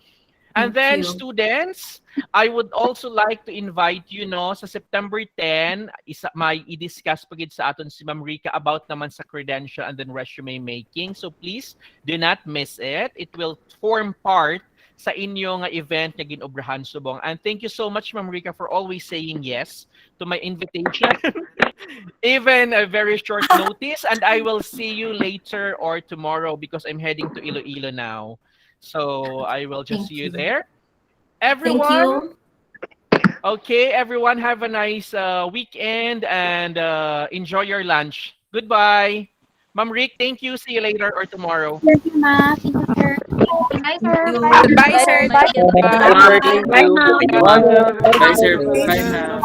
And Thank then you. students, I would also like to invite you sa September 10, may i-discuss pagid sa aton si Ma'am Rica about naman sa credential and then resume making. So please do not miss it. It will form part sa inyo nga event nga ginobrahan subong. And thank you so much, Ma'am Rica, for always saying yes to my invitation. Even a very short notice. And I will see you later or tomorrow because I'm heading to Iloilo now. So I will just Thank see you you. there. Thank Everyone, you. okay, everyone have a nice weekend and enjoy your lunch. Goodbye. Ma'am Ric, thank you. See you later or tomorrow. Thank you, ma'am. Thank you, sir. Bye, sir. Thank you. Bye. Goodbye, sir. Bye. Bye. Bye now. Bye, sir. Bye now.